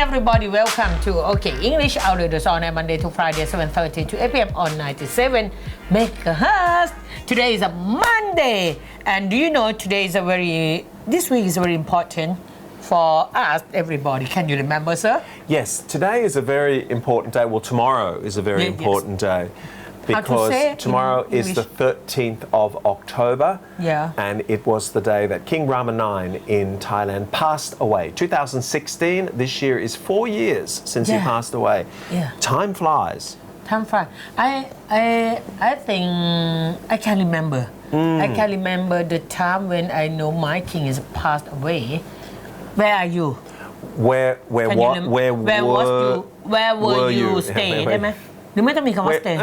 everybody, welcome to OK English Outdoors on Monday to Friday 7:30 to 8 p.m. on 97 megahertz. Today is a Monday, and do you know this week is very important for us, everybody. Can you remember, sir? Yes, today is a very important day. Well, tomorrow is a very important day. Because tomorrow is the 13th of October, and it was the day that King Rama IX in Thailand passed away. 2016, this year is 4 years since he passed away. Time flies. Time flies. I think I can remember. I can remember the time when I know my king is passed away. Where are you? Where were you stay ได้ไหมหรือไม่ต้องมีคำว่า stay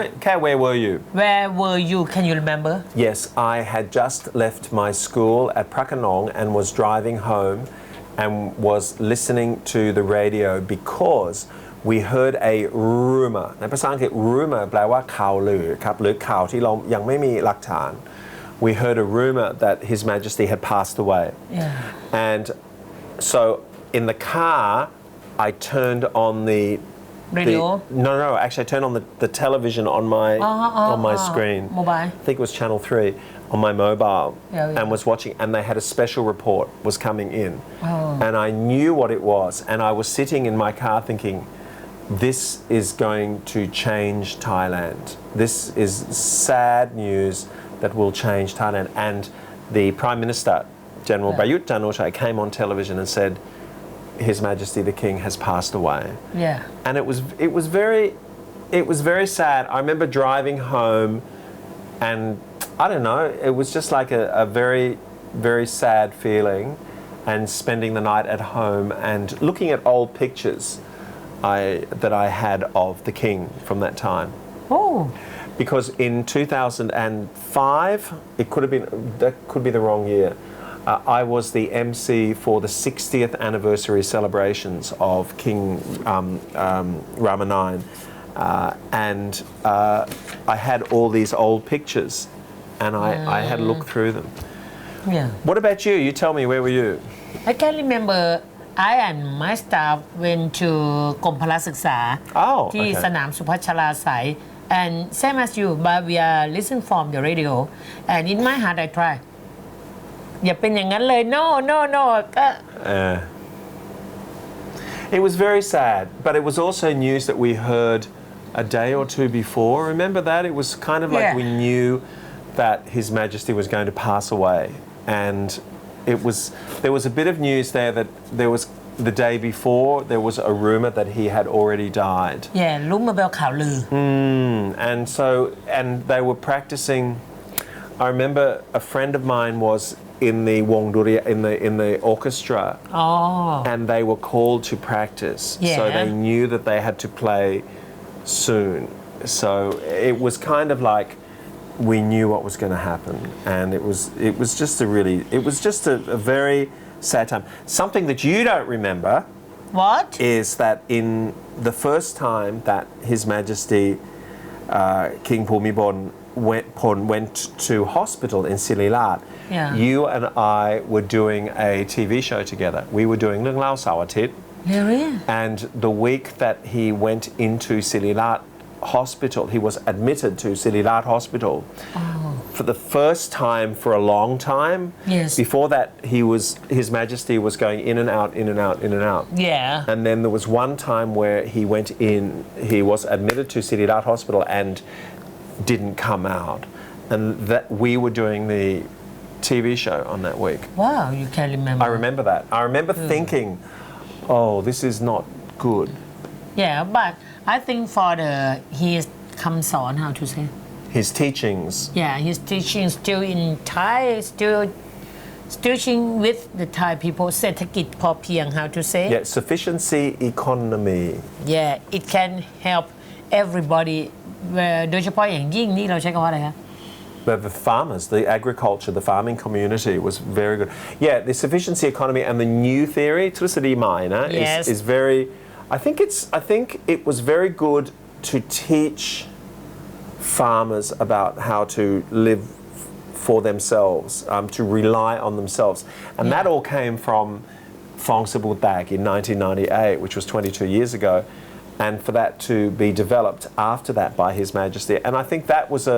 where were you Where were you Can you remember Yes I had just left my school at Prakanong and was driving home and was listening to the radio because we heard a rumor ในภาษาอังกฤษ rumor แปลว่าข่าวลือครับหรือข่าวที่เรายังไม่มีหลักฐาน We heard a rumor that His Majesty had passed away and so in the car I turned on the radio? No. Actually, I turned on the television on my screen. Mobile. I think it was Channel 3 on my mobile, and was watching. And they had a special report was coming in, and I knew what it was. And I was sitting in my car thinking, this is going to change Thailand. This is sad news that will change Thailand. And the Prime Minister, General Prayut Chan-o-cha, came on television and said, His Majesty the King has passed away. And it was very sad. I remember driving home and I don't know, it was just like a very, very sad feeling and spending the night at home and looking at old pictures that I had of the King from that time. Because in 2005, that could be the wrong year. I was the MC for the 60th anniversary celebrations of King Rama IX, and I had all these old pictures, and I had a look through them. What about you? You tell me, where were you? I can remember I and my staff went to กรมพละศึกษาที่สนามสุพัชราไสย and same as you, but we are listening from the radio, and in my heart I try. อย่าเป็นอย่างนั้นเลย no ก็ It was very sad, but it was also news that we heard a day or two before. Remember that? It was kind of like we knew that His Majesty was going to pass away, and there was a bit of news there that there was the day before there was a rumor that he had already died. รู้มาแบบข่าวลือ and they were practicing. I remember a friend of mine was in the Wongduria in the orchestra, and they were called to practice. So they knew that they had to play soon. So it was kind of like we knew what was going to happen, and it was just a very sad time. Something that you don't remember. What? Is that in the first time that His Majesty King Bhumibol went to hospital in Sililat, you and I were doing a TV show together. We were doing เรื่องเล่าเสาร์อาทิตย์ Really? And the week that he went into Sililat Hospital, he was admitted to Sililat Hospital for the first time for a long time. Before that, His Majesty was going in and out. And then there was one time where he was admitted to Sililat Hospital and didn't come out, and that we were doing the TV show on that week. Wow, you can remember. I remember that. I remember thinking, oh, this is not good. But I think for his คำสอน how to say his teachings. His teachings still in Thai, still teaching with the Thai people เศรษฐกิจพอเพียง how to say sufficiency economy. It can help everybody โดยเฉพาะอย่างยิ่งนี่เราใช้คำว่าอะไรครับ But the farmers, the agriculture, the farming community was very good. The sufficiency economy and the new theory, ทฤษฎีใหม่นะ is very. I think it was very good to teach farmers about how to live for themselves, to rely on themselves, and that all came Phong Sabultak in 1998, which was 22 years ago, and for that to be developed after that by His Majesty. And I think that was a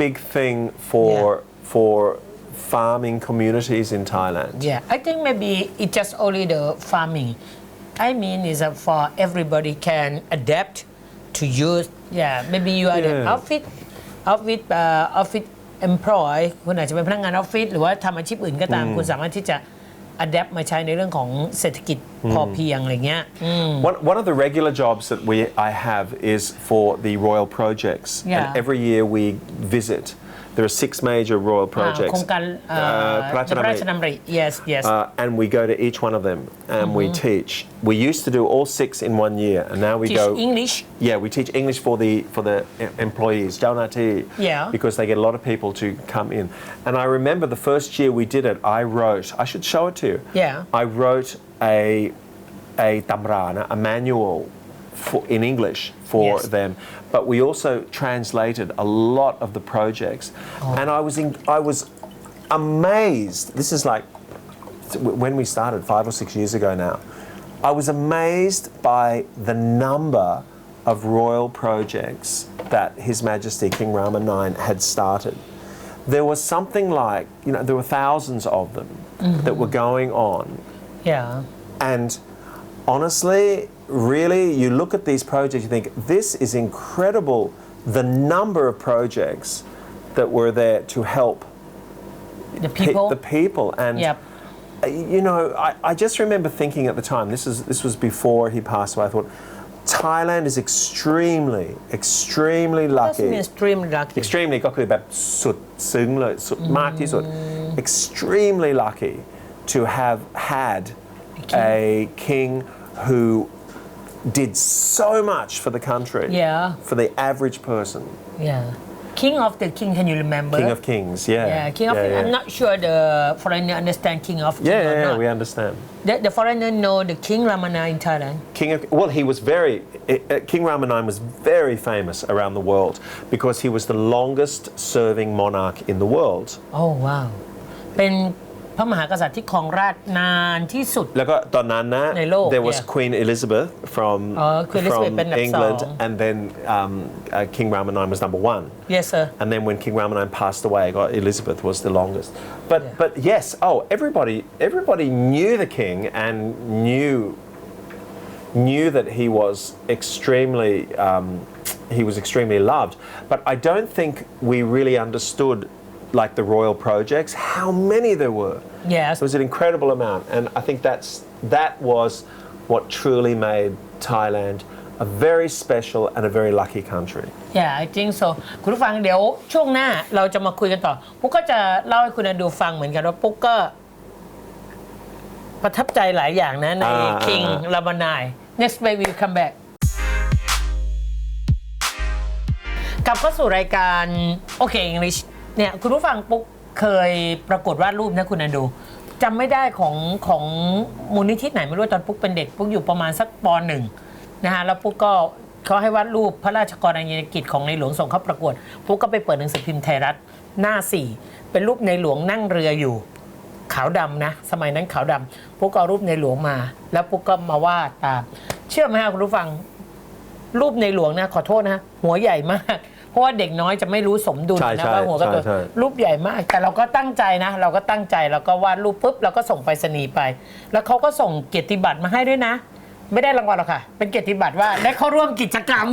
big thing for farming communities in Thailand. Yeah, I think maybe it's just only the farming. I mean, is that for everybody can adapt to use. Yeah, maybe you are the office employee คุณอาจจะเป็นพนักงานออฟฟิศหรือว่าทำอาชีพอื่นก็ตามคุณสามารถที่จะ adapt มาใช้ในเรื่องของเศรษฐกิจพอเพียงอะไรเงี้ย One of the regular jobs that I have is for the royal projects, and every year we visit. There are 6 major royal projects. โครงการพระราชดำริ yes and we go to each one of them and we teach. We used to do all 6 in 1 year, and now we teach go English. Yeah, we teach English for the employees, เจ้าหน้าที่ because they get a lot of people to come in. And I remember the first year we did it, I should show it to you. I wrote a tamrana, a manual in English for them, but we also translated a lot of the projects, and I was amazed. This is like when we started 5 or 6 years ago now. I was amazed by the number of royal projects that His Majesty King Rama IX had started. There was something like, there were thousands of them that were going on. And honestly, really, you look at these projects, you think, this is incredible, the number of projects that were there to help the people. And, I just remember thinking at the time, this was before he passed away, I thought, Thailand is extremely lucky. Extremely lucky. Extremely ก็คือแบบสุดซึ้งเลยสุดมากที่สุด extremely lucky to have had a king who did so much for the country, for the average person. King of the king, can you remember? King of Kings, King of Kings. I'm not sure the foreigner understand King of Kings or not. We understand. The foreigner know the King Rama IX in Thailand. He was King Rama IX was very famous around the world because he was the longest serving monarch in the world. Oh wow. เป็นพระมหากษัตริย์ที่ครองราชย์นานที่สุดแล้วก็ตอนนั้นนะ ในโลก there was Queen Elizabeth from England, and then King Rama IX was number 1. Yes sir. And then when King Rama IX passed away, Elizabeth was the longest. But yes, everybody knew the king and knew that he was extremely loved. But I don't think we really understood, like the royal projects, how many there were. Yes. It was an incredible amount, and I think that was what truly made Thailand a very special and a very lucky country. I think so. คุณผู้ฟังเดี๋ยวช่วงหน้าเราจะมาคุยกันต่อปุ๊กก็จะเล่าให้คุณดูฟังเหมือนกันว่าปุ๊กก็ประทับใจหลายอย่างนะใน King Rama IX. Next week we'll come back. กลับเข้าสู่รายการโอเค Englishเนี่ยคุณผู้ฟังปุ๊กเคยประกวดวาดรูปนะคุณอดูจำไม่ได้ของมูลนิธิไหนไม่รู้ตอนปุ๊กเป็นเด็กปุ๊กอยู่ประมาณสักป.1 นะฮะแล้วปุ๊กก็เขาให้วาดรูปพระราชกรณียกิจของในหลวงส่งเข้าประกวดปุ๊กก็ไปเปิดหนังสือพิมพ์ไทยรัฐหน้า4เป็นรูปในหลวงนั่งเรืออยู่ขาวดำนะสมัยนั้นขาวดำปุ๊กเอารูปในหลวงมาแล้วปุ๊กก็มาวาดตามเชื่อไหมครับคุณผู้ฟังรูปในหลวงนะขอโทษนะหัวใหญ่มากเพราะว่าเด็กน้อยจะไม่รู้สมดุลนะว่าหัวกระโดดรูปใหญ่มากแต่เราก็ตั้งใจนะเราก็ตั้งใจแล้วก็วาดรูปปุ๊บเราก็ส่งไปรษณีย์ไปแล้วเขาก็ส่งเกียรติบัตรมาให้ด้วยนะไม่ได้รางวัลหรอกค่ะเป็นเกียรติบัตรว่าได้เข้าร่วมกิจกรรม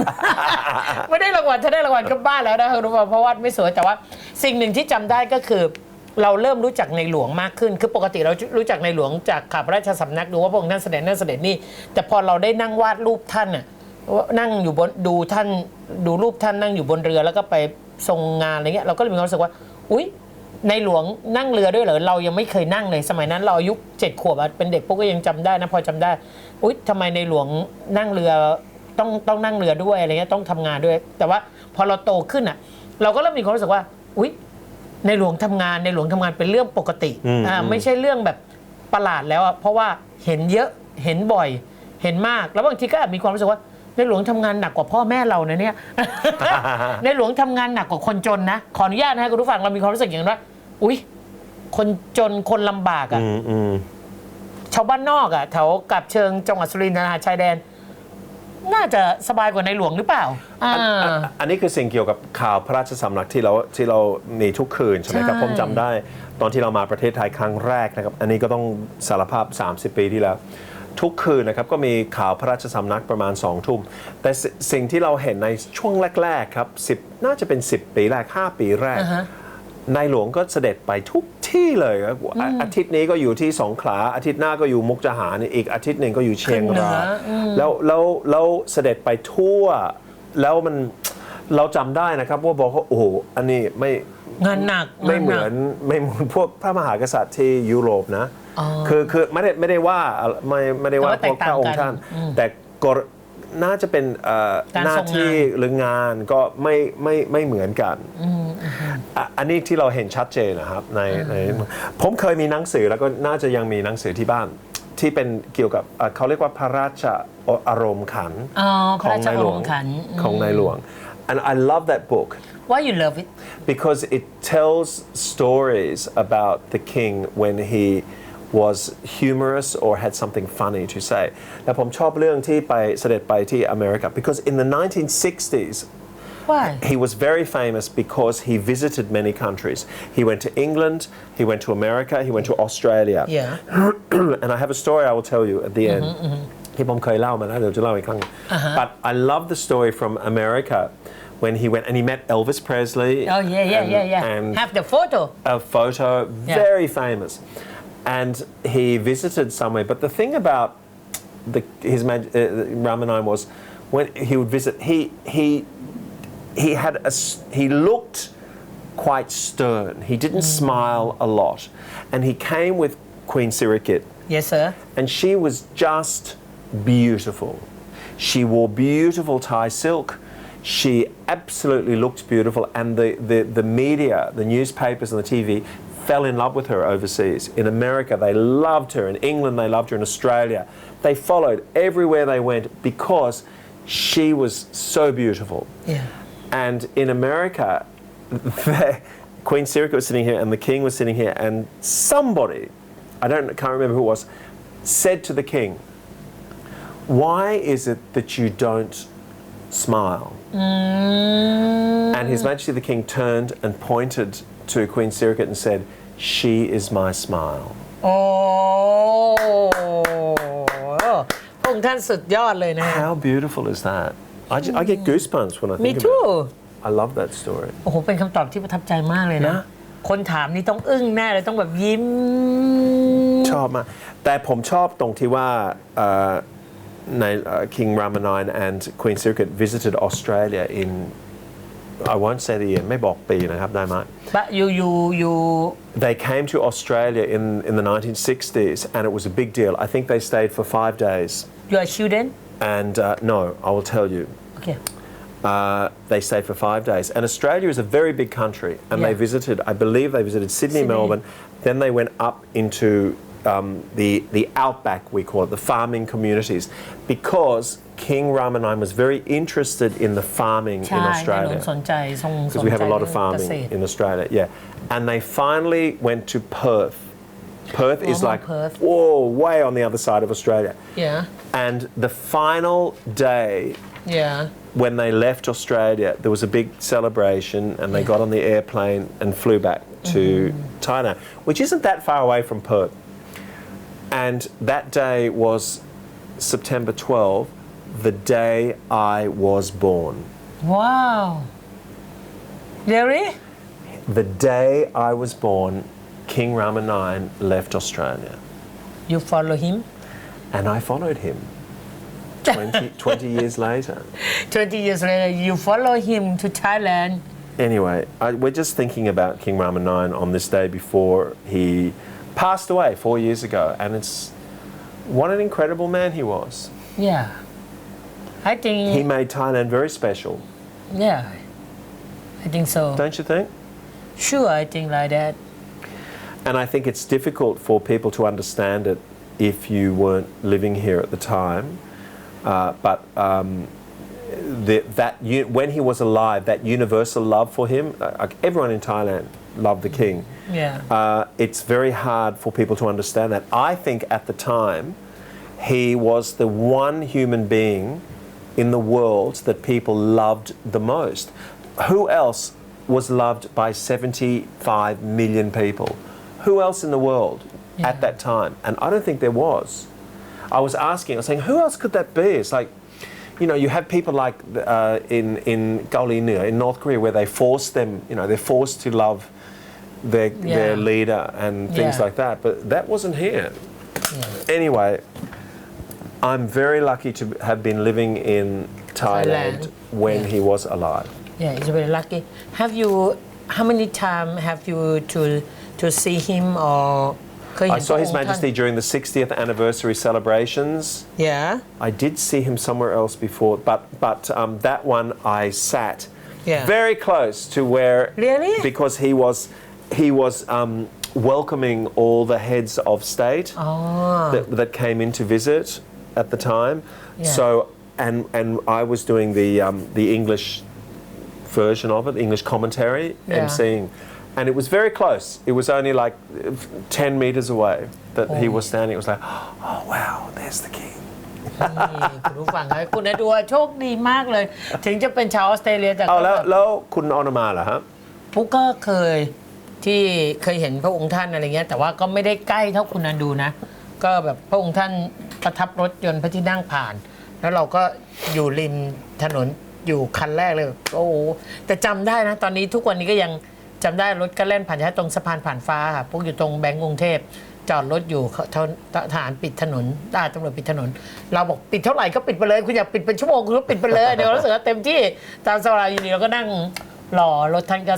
ไม่ได้รางวัลถ้าได้รางวัลก็บ้าแล้วนะคุณผู้ชมเพราะวาดไม่สวยแต่ว่าสิ่งหนึ่งที่จำได้ก็คือเราเริ่มรู้จักในหลวงมากขึ้นคือปกติเรารู้จักในหลวงจากข่าวพระราชสำนักดูว่าพระองค์ท่านเสด็จนั่นเสด็จนี่แต่พอเราได้นั่งวาดรูปท่านน่ะนั่งอยู่บนดูรูปท่านนั่งอยู่บนเรือแล้วก็ไปทรงงานอะไรเงี้ยเราก็เลยมีความรู้สึกว่าอุ๊ยในหลวงนั่งเรือด้วยเหรอเรายังไม่เคยนั่งเลยสมัยนั้นเราอายุ7 ขวบเป็นเด็กพวกก็ยังจำได้นะพอจำได้อุ๊ยทำไมในหลวงนั่งเรือต้องนั่งเรือด้วยอะไรเงี้ยต้องทำงานด้วยแต่ว่าพอเราโตขึ้นอ่ะเราก็เริ่มมีความรู้สึกว่าอุ๊ยในหลวงทำงานเป็นเรื่องปกติไม่ใช่เรื่องแบบประหลาดแล้วเพราะว่าเห็นเยอะเห็นบ่อยเห็นมากแล้วบางทีก็มีความรู้สึกว่าในหลวงทำงานหนักกว่าพ่อแม่เรานะเนี่ย ในหลวงทำงานหนักกว่าคนจนนะขออนุญาตนะคุณผู้ฟังเรามีความรู้สึกอย่างนั้นว่าอุ๊ยคนจนคนลำบากอ่ะ ชาวบ้านนอกอ่ะแถวกับเชิงจังหวัดสุรินทร์ชายแดนน่าจะสบายกว่าในหลวงหรือเปล่าอันนี้คือสิ่งเกี่ยวกับข่าวพระราชสำนักที่เรามีทุกคืนใช่ไหมครับผมจำได้ตอนที่เรามาประเทศไทยครั้งแรกนะครับอันนี้ก็ต้องสารภาพ30 ปีที่แล้วทุกคืนนะครับก็มีข่าวพระราชสำนักประมาณ2 ทุ่มแต่สิ่งที่เราเห็นในช่วงแรกๆครับน่าจะเป็น10 ปีแรก5 ปีแรกในหลวงก็เสด็จไปทุกที่เลยอาทิตย์นี้ก็อยู่ที่สงขลาอาทิตย์หน้าก็อยู่มุกดาหารอีกอาทิตย์หนึ่งก็อยู่เชียงรายแล้วเสด็จไปทั่วแล้วมันเราจำได้นะครับว่าบอกว่าโอ้โหอันนี้งานหนักไม่เหมือนพวกพระมหากษัตริย์ที่ยุโรปนะคือไม่ได้ว่าพวกพระองค์ท่านแต่น่าจะเป็นหน้าที่หรืองานก็ไม่เหมือนกันอันนี้ที่เราเห็นชัดเจนนะครับในผมเคยมีหนังสือแล้วก็น่าจะยังมีหนังสือที่บ้านที่เป็นเกี่ยวกับเขาเรียกว่าพระราชอารมณ์ขันของในหลวงand I love that book. Why you love it? Because it tells stories about the king when he was humorous or had something funny to say. และผมชอบเรื่องที่เสด็จไปที่อเมริกา because in the 1960s Why? He was very famous because he visited many countries. He went to England, he went to America, he went to Australia. Yeah. And I have a story I will tell you at the end. ที่ผมเคยเล่ามาแล้วเดี๋ยวจะเล่าอีกครั้ง But I love the story from America when he went and he met Elvis Presley. Oh yeah. And have the photo. A photo, very famous. And he visited somewhere. But the thing about his Ramanai was when he would visit, he looked quite stern. He didn't smile a lot. And he came with Queen Sirikit. Yes, sir. And she was just beautiful. She wore beautiful Thai silk. She absolutely looked beautiful. And the media, the newspapers and the TV fell in love with her overseas. In America, they loved her. In England, they loved her. In Australia, they followed everywhere they went because she was so beautiful. Yeah. And in America, Queen Sirikit was sitting here and the king was sitting here, and somebody, can't remember who it was, said to the king, "Why is it that you don't smile?" And His Majesty the King turned and pointed to Queen Sirikit and said, "She is my smile." โอ้พระองค์ท่านสุดยอดเลยนะ How beautiful is that? I get goosebumps when I think Me too. about it. I love that story. โอ้โหเป็นคำตอบที่ประทับใจมากเลยนะคนถามนี่ต้องอึ้งแน่เลยต้องแบบยิ้มชอบมากแต่ผมชอบตรงที่ว่าใน King Ramanai and Queen Sirikit visited Australia in I won't say the year ไม่บอกปีนะครับได้ไหม But you They came to Australia in the 1960s and it was a big deal. I think they stayed for 5 days. You are student? And no, I will tell you. Okay. They stayed for 5 days. And Australia is a very big country. And they visited, I believe they visited Sydney, Melbourne. Then they went up into the outback, we call it, the farming communities. Because King Ramanai was very interested in the farming in Australia. Because we have a lot of farming in Australia. Yeah. And they finally went to Perth. Perth is like, whoa, way on the other side of Australia. Yeah. And the final day, when they left Australia, there was a big celebration and they got on the airplane and flew back to Thailand, which isn't that far away from Perth. And that day was September 12, the day I was born. Wow. Really? The day I was born, King Ramanai left Australia. You follow him? And I followed him 20 years later. 20 years later, you follow him to Thailand. Anyway, we're just thinking about King Ramanai on this day before he passed away 4 years ago. And it's what an incredible man he was. Yeah. I think... He made Thailand very special. Yeah. I think so. Don't you think? Sure, I think like that. And I think it's difficult for people to understand it if you weren't living here at the time. But when he was alive, that universal love for him, everyone in Thailand love the king. It's very hard for people to understand that. I think at the time, he was the one human being in the world that people loved the most. Who else was loved by 75 million people? Who else in the world at that time? And I don't think there was. I was saying, who else could that be? It's like, you know, you have people like in Gaoli Nua, in North Korea, where they force them, you know, they're forced to love their leader and things like that. But that wasn't here. Anyway, I'm very lucky to have been living in Thailand when he was alive. Yeah, he's very lucky. How many times have you to see him or? I saw His Majesty during the 60th anniversary celebrations. Yeah. I did see him somewhere else before, but that one I sat very close to where. Really? Because he was welcoming all the heads of state that came in to visit at the time. So and I was doing the English version of it, English commentary, and seeing. And it was very close. It was only like 10 meters away that he was standing. It was like, oh wow, there's the king. คุณผู้ฟังครับคุณอดัวโชคดีมากเลยถึงจะเป็นชาวออสเตรเลียแต่แล้วคุณออนมาเหรอครับปุ๊กก็เคยเห็นพระองค์ท่านอะไรเงี้ยแต่ว่าก็ไม่ได้ใกล้เท่าคุณอดูนะก็แบบพระองค์ท่านประทับรถยนต์พระที่นั่งผ่านแล้วเราก็อยู่ริมถนนอยู่คันแรกเลยโอ้โหแต่จำได้นะตอนนี้ทุกวันนี้ก็ยังจำได้รถก็เล่นผ่านใช้ตรงสะพานผ่านฟ้าค่ะพวกอยู่ตรงแบงก์กรุงเทพจอดรถอยู่ทหารปิดถนนตำรวจปิดถนนเราบอกปิดเท่าไหร่ก็ปิดไปเลยคุณอยากปิดเป็นชั่วโมงคุณก็ปิดไปเลยเดี๋ยวรู้สึกว่าเต็มที่ตามสบายอยู่ดีเราก็นั่งรอรถท่านก็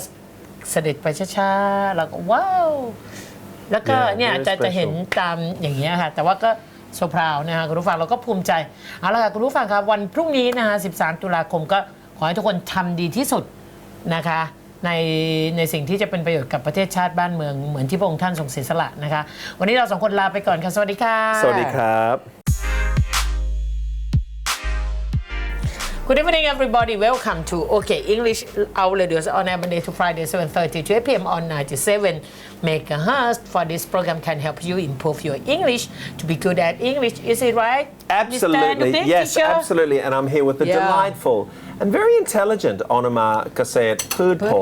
เสด็จไปช้าๆเราก็ว้าวแล้วก็เนี่ยจะเห็นตามอย่างเงี้ยค่ะแต่ว่าก็โซพราวนะคะคุณผู้ฟังเราก็ภูมิใจเอาละค่ะคุณผู้ฟังครับวันพรุ่งนี้นะคะ13 ตุลาคมก็ขอให้ทุกคนทำดีที่สุดนะคะในสิ่งที่จะเป็นประโยชน์กับประเทศชาติบ้านเมืองเหมือนที่พระองค์ท่านทรงเสียสละนะคะวันนี้เราสองคนลาไปก่อนค่ะสวัสดีค่ะสวัสดีครับ Good evening everybody welcome to OK English our radios on air Monday to Friday 7:30 to 8 p.m. on 97 megahertz for this program can help you improve your English to be good at English is it right Absolutely yes teacher? Absolutely and I'm here with the delightful and very intelligent Onama เกษตรพืชผล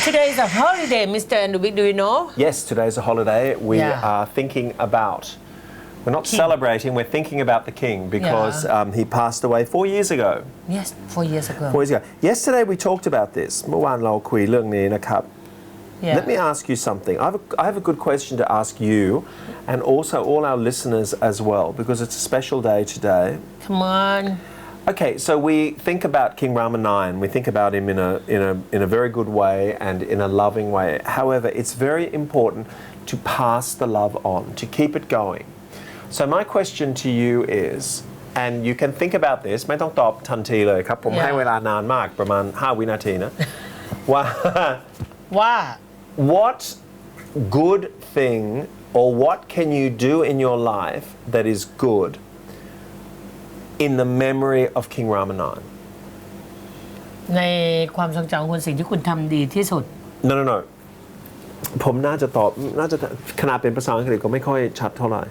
Today is a holiday Mr. Andrew do you know Yes today is a holiday we are thinking about We're not celebrating, we're thinking about the king because he passed away 4 years ago. Yes, 4 years ago. 4 years ago. Yesterday we talked about this. เมื่อวานเราคุยเรื่องนี้นะครับ Let me ask you something. I have a good question to ask you and also all our listeners as well because it's a special day today. Come on. Okay, so we think about King Rama IX. We think about him in a very good way and in a loving way. However, it's very important to pass the love on, to keep it going.So my question to you is, and you can think about this ไม่ต้องตอบทันทีเลยครับผมให้เวลานานมากประมาณ5 วินาทีนะว่า What good thing or what can you do in your life that is good in the memory of King Rama IX ในความทรงจำของคุณสิ่งที่คุณทำดีที่สุด No ผมน่าจะตอบขนาดเป็นภาษาอังกฤษก็ไม่ค่อยชัดเท่าไหร่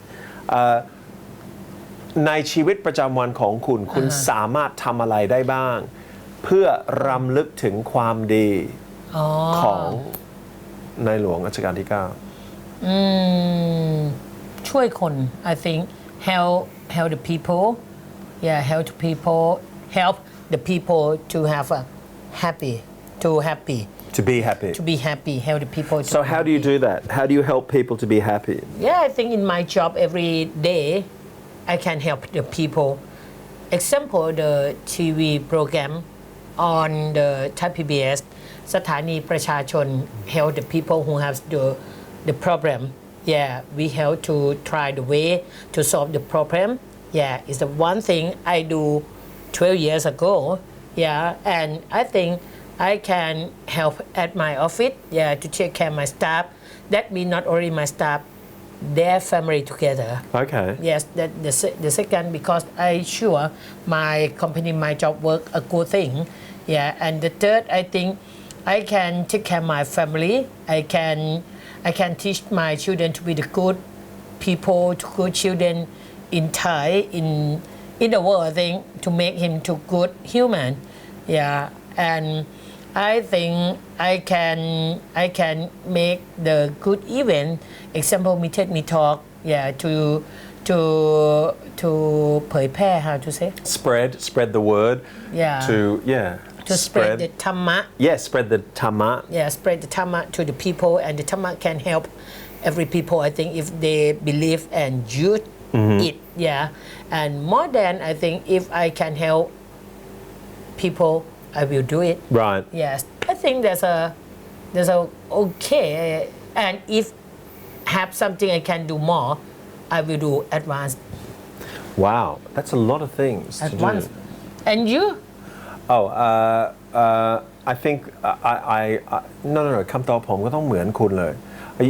ในชีวิตประจำวันของคุณสามารถทำอะไรได้บ้างเพื่อรำลึกถึงความดีของในหลวงรัชกาลที่9ช่วยคน I think help the people help the people to have a happy to be happy help the people so how do you do that how do you help people to be happy I think in my job every day I can help the people example the TV program on the Thai PBS สถานีประชาชน help the people who have the problem we help to try the way to solve the problem it's the one thing I do 12 years ago and I think I can help at my office to take care of my staff that means not only my staff their family together okay yes that the second because I sure my company my job work a good thing yeah and the third I think I can take care of my family I can teach my children to be the good people to good children in Thai in the world I think to make him to good human yeah and I think I can make the good event example me TED me talk yeah to เผยแพร่ how to say spread the word yeah to spread the Dhamma spread the Dhamma yeah spread the Dhamma to the people and the Dhamma can help every people I think if they believe and use it yeah and more than I think if I can help people I will do it right yes I think there's a okay and if have something I can do more I will do advanced wow that's a lot of things advanced to do and you I think no คำตอบผมก็ต้องเหมือนคุณเลย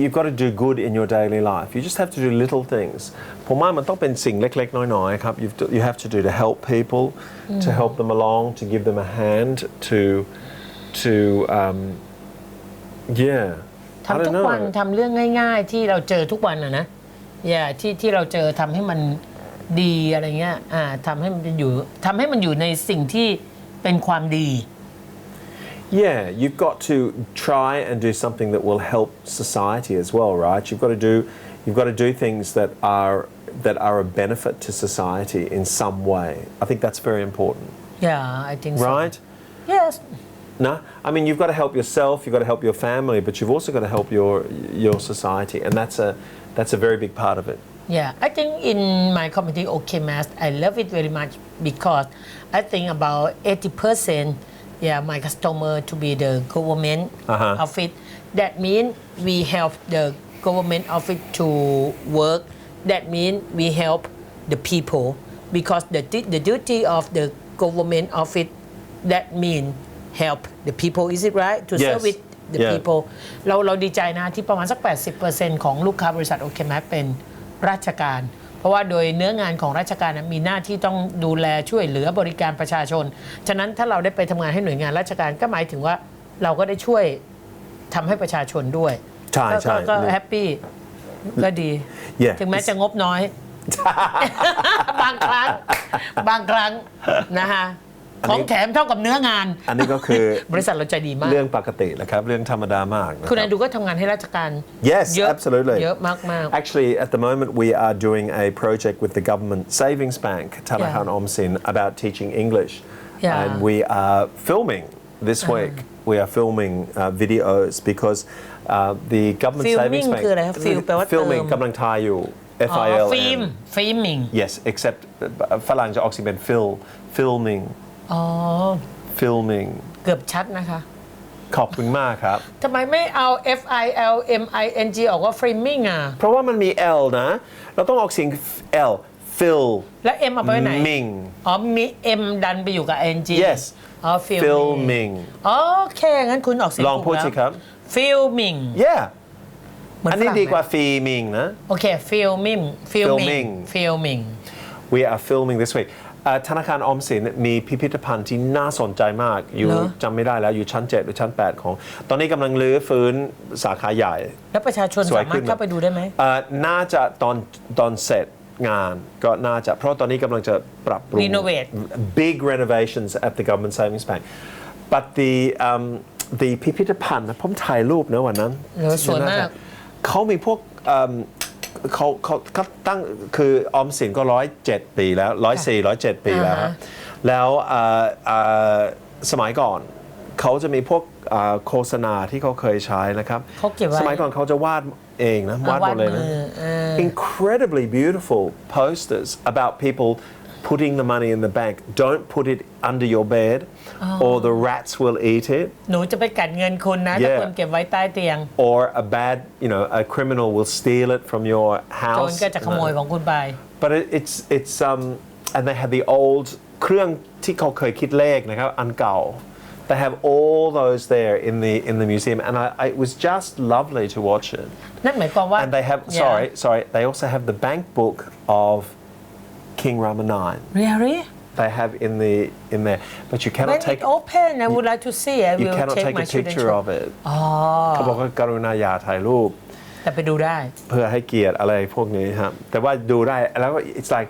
You've got to do good in your daily life. You just have to do little things. ผมว่ามันต้องเป็นสิ่งเล็กๆน้อยๆครับ You have to do to help people, to help them along, to give them a hand, to yeah. ทำทุกวันทำเรื่องง่ายๆที่เราเจอทุกวันนะอย่าที่เราเจอทำให้มันดีอะไรเงี้ยทำให้มันอยู่ในสิ่งที่เป็นความดี Yeah, you've got to try and do something that will help society as well, right? You've got to do things that are a benefit to society in some way. I think that's very important. Yeah, I think so. Right? Yes. No, I mean you've got to help yourself, you've got to help your family, but you've also got to help your society, and that's a very big part of it. Yeah, I think in my community, OK Mass, I love it very much because I think about 80%. Yeah, my customer to be the government office. That means we help the government office to work. That means we help the people because the duty of the government office. That means help the people. Is it right to service the people? เราดีใจนะที่ประมาณสัก 80% ของลูกค้าบริษัทโอเคแมเป็นราชการเพราะว่าโดยเนื้องานของราชการมีหน้าที่ต้องดูแลช่วยเหลือบริการประชาชนฉะนั้นถ้าเราได้ไปทำงานให้หน่วยงานราชการก็หมายถึงว่าเราก็ได้ช่วยทำให้ประชาชนด้วยใช่ก็แฮปปี้ก็ดีถึงแม้จะงบน้อย บางครั้งนะคะของแถมเท่ากับเนื้องานอันนี้ก็คือบริษัทเราใจดีมากเรื่องปกติแหละครับเรื่องธรรมดามากคุณแอนดูก็ทำงานให้ราชการ Yes absolutely เยอะมาก Actually at the moment we are doing a project with the government savings bank ธนาคารออมสิน about teaching English and we are filming this week we are filming videos because the government savings bank คืออะไรแปลว่า filming กำลังถ่ายอยู่filming yes except ฝรั่งจะออกเสียงเป็น filming filming เกือบชัดนะคะขอบคุณมากครับทำไมไม่เอา FILMING ออกว่า framing อ่ะเพราะว่ามันมี L นะเราต้องออกเสียง L fill แล้ว M เอาไปไหน ming มี M ดันไปอยู่กับ ING yes filming โอเคงั้นคุณออกเสียงลองพูดสิครับ filming yeah อันนี้ดีกว่า filming นะโอเค filming we are filming this weekธนาคารออมสินมีพิพิธภัณฑ์ที่น่าสนใจมากอยู่จำไม่ได้แล้วอยู่ชั้น7หรือชั้น8ของตอนนี้กำลังรื้อฟื้นสาขาใหญ่แล้วประชาชนสามารถเข้าไปดูได้ไหมน่าจะตอนเสร็จงานก็น่าจะเพราะตอนนี้กำลังจะปรับปรุง renovate big renovations at the government savings bank but the พิพิธภัณฑ์ผมถ่ายรูปนะวันนั้นสวยมากเขามีพวกเขาตั้งคือออมสินก็107 ปีแล้ว107 ปีแล้วสมัยก่อนเขาจะมีพวกโฆษณาที่เขาเคยใช้นะครับสมัยก่อนเขาจะวาดเองนะวาดหมดเลยนะ incredibly beautiful posters about people putting the money in the bank don't put it under your bed or the rats will eat it หนูจะไปกัดเงินคุณนะถ้าคุณเก็บไว้ใต้เตียง or a criminal will steal it from your โจ house รก็จะขโมยของคุณไป but it's and they have the old เครื่องที่เขาเคยคิดเลขนะครับอันเก่า they have all those there in the museum and it was just lovely to watch it นั่นหมายความว่า and they have sorry they also have the bank book of King Rama IX really they have in there, but you cannot When take it open I would like to see I you will cannot take take my a children picture to of it เขาบอกว่ากรุณาอย่าถ่ายรูป แต่ไปดูได้ เพื่อให้เกียรติอะไรพวกนี้ครับแต่ว่าดูได้แล้วก็ it's like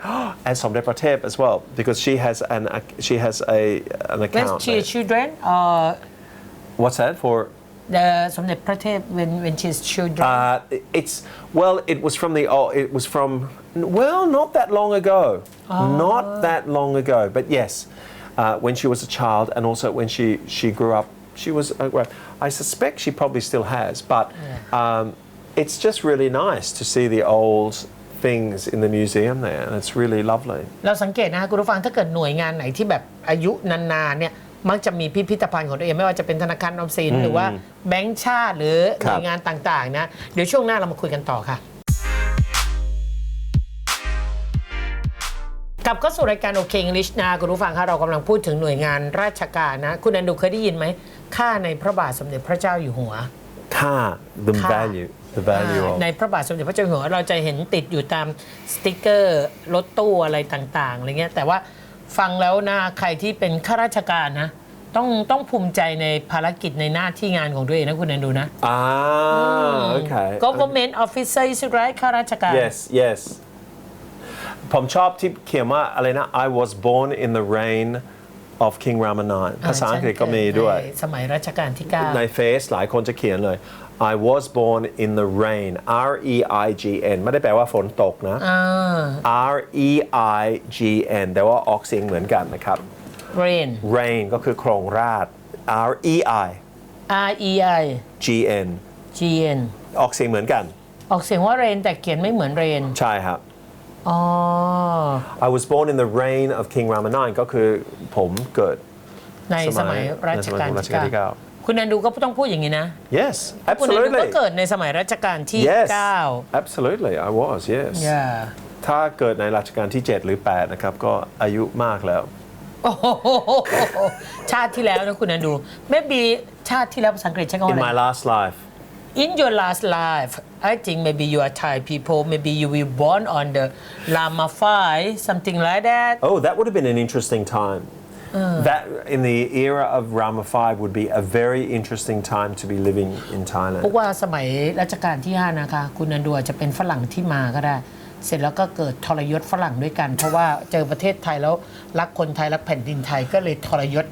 and สมเด็จพระเทพ as well because she has an When account she children or what's that for the สมเด็จพระเทพ when she's children it's well it was from well not that long ago not that long ago but yes when she was a child and also when she grew up she was I suspect she probably still has but it's just really nice to see the old things in the museum there and it's really lovely เราสังเกตนะคุณผู้ฟังถ้าเกิดหน่วยงานไหนที่แบบอายุนานๆเนี่ยมักจะมีพิพิธภัณฑ์ของตัวเองไม่ว่าจะเป็นธนาคารออมสินหรือว่าแบงก์ชาติหรือหน่วยงานต่างๆนะเดี๋ยวช่วงหน้าเรามาคุยกันต่อค่ะกลับเข้าสู่รายการโอเคอังกฤษนะคุณผู้ฟังคะเรากำลังพูดถึงหน่วยงานราชการนะคุณอันดูเคยได้ยินไหมค่าในพระบาทสมเด็จพระเจ้าอยู่หัวค่า the value of ในพระบาทสมเด็จพระเจ้าอยู่หัวเราจะเห็นติดอยู่ตามสติ๊กเกอร์รถตู้อะไรต่างๆอะไรเงี้ยแต่ว่าฟังแล้วนะใครที่เป็นข้าราชการนะต้องภูมิใจในภารกิจในหน้าที่งานของตัวเองนะคุณอันดูนะokay government officer is right ข้าราชการ yes ผมชอบที่เขียนว่าอะไรนะ I was born in the reign of King Rama IX ภาษาอังกฤษก็มีด้วยสมัยรัชกาลที่9ในเฟซหลายคนจะเขียนเลย I was born in the rain REIGN ไม่ได้แปลว่าฝนตกนะ REIGN แต่ว่าออกเสียงเหมือนกันนะครับ rain ก็คือโครงราช REIGN ออกเสียงเหมือนกันออกเสียงว่า rain แต่เขียนไม่เหมือน rain ใช่ครับI was born in the reign of King Rama IX ก็คือผมเกิดในสมัยรัชกาลที่9คุณนันดูก็ต้องพูดอย่างนี้นะ Yes คุณนันดู absolutely ก็เกิดในสมัยรัชกาลที่ 9 absolutely I was yes yeah ถ้าเกิดในรัชกาลที่ 7 หรือ 8 นะครับก็อายุมากแล้วชาติที่แล้วนะคุณนันดู maybe ชาติที่แล้วภาษาอังกฤษใช้คำว่าอะไร In my last life In your last life I think maybe you are Thai people maybe you were born on the Lama 5 something like that Oh that would have been an interesting time That in the era of Rama V would be a very interesting time to be living in Thailand เพราะว่าสมัยรัชกาลที่ 5 นะคะคุณนันดูอาจจะเป็นฝรั่งที่มาก็ได้เสร็จแล้วก็เกิดทรยศฝรั่งด้วยกันเพราะว่าเจอประเทศไทยแล้วรักคนไทยรักแผ่นดินไทยก็เลยทรยศ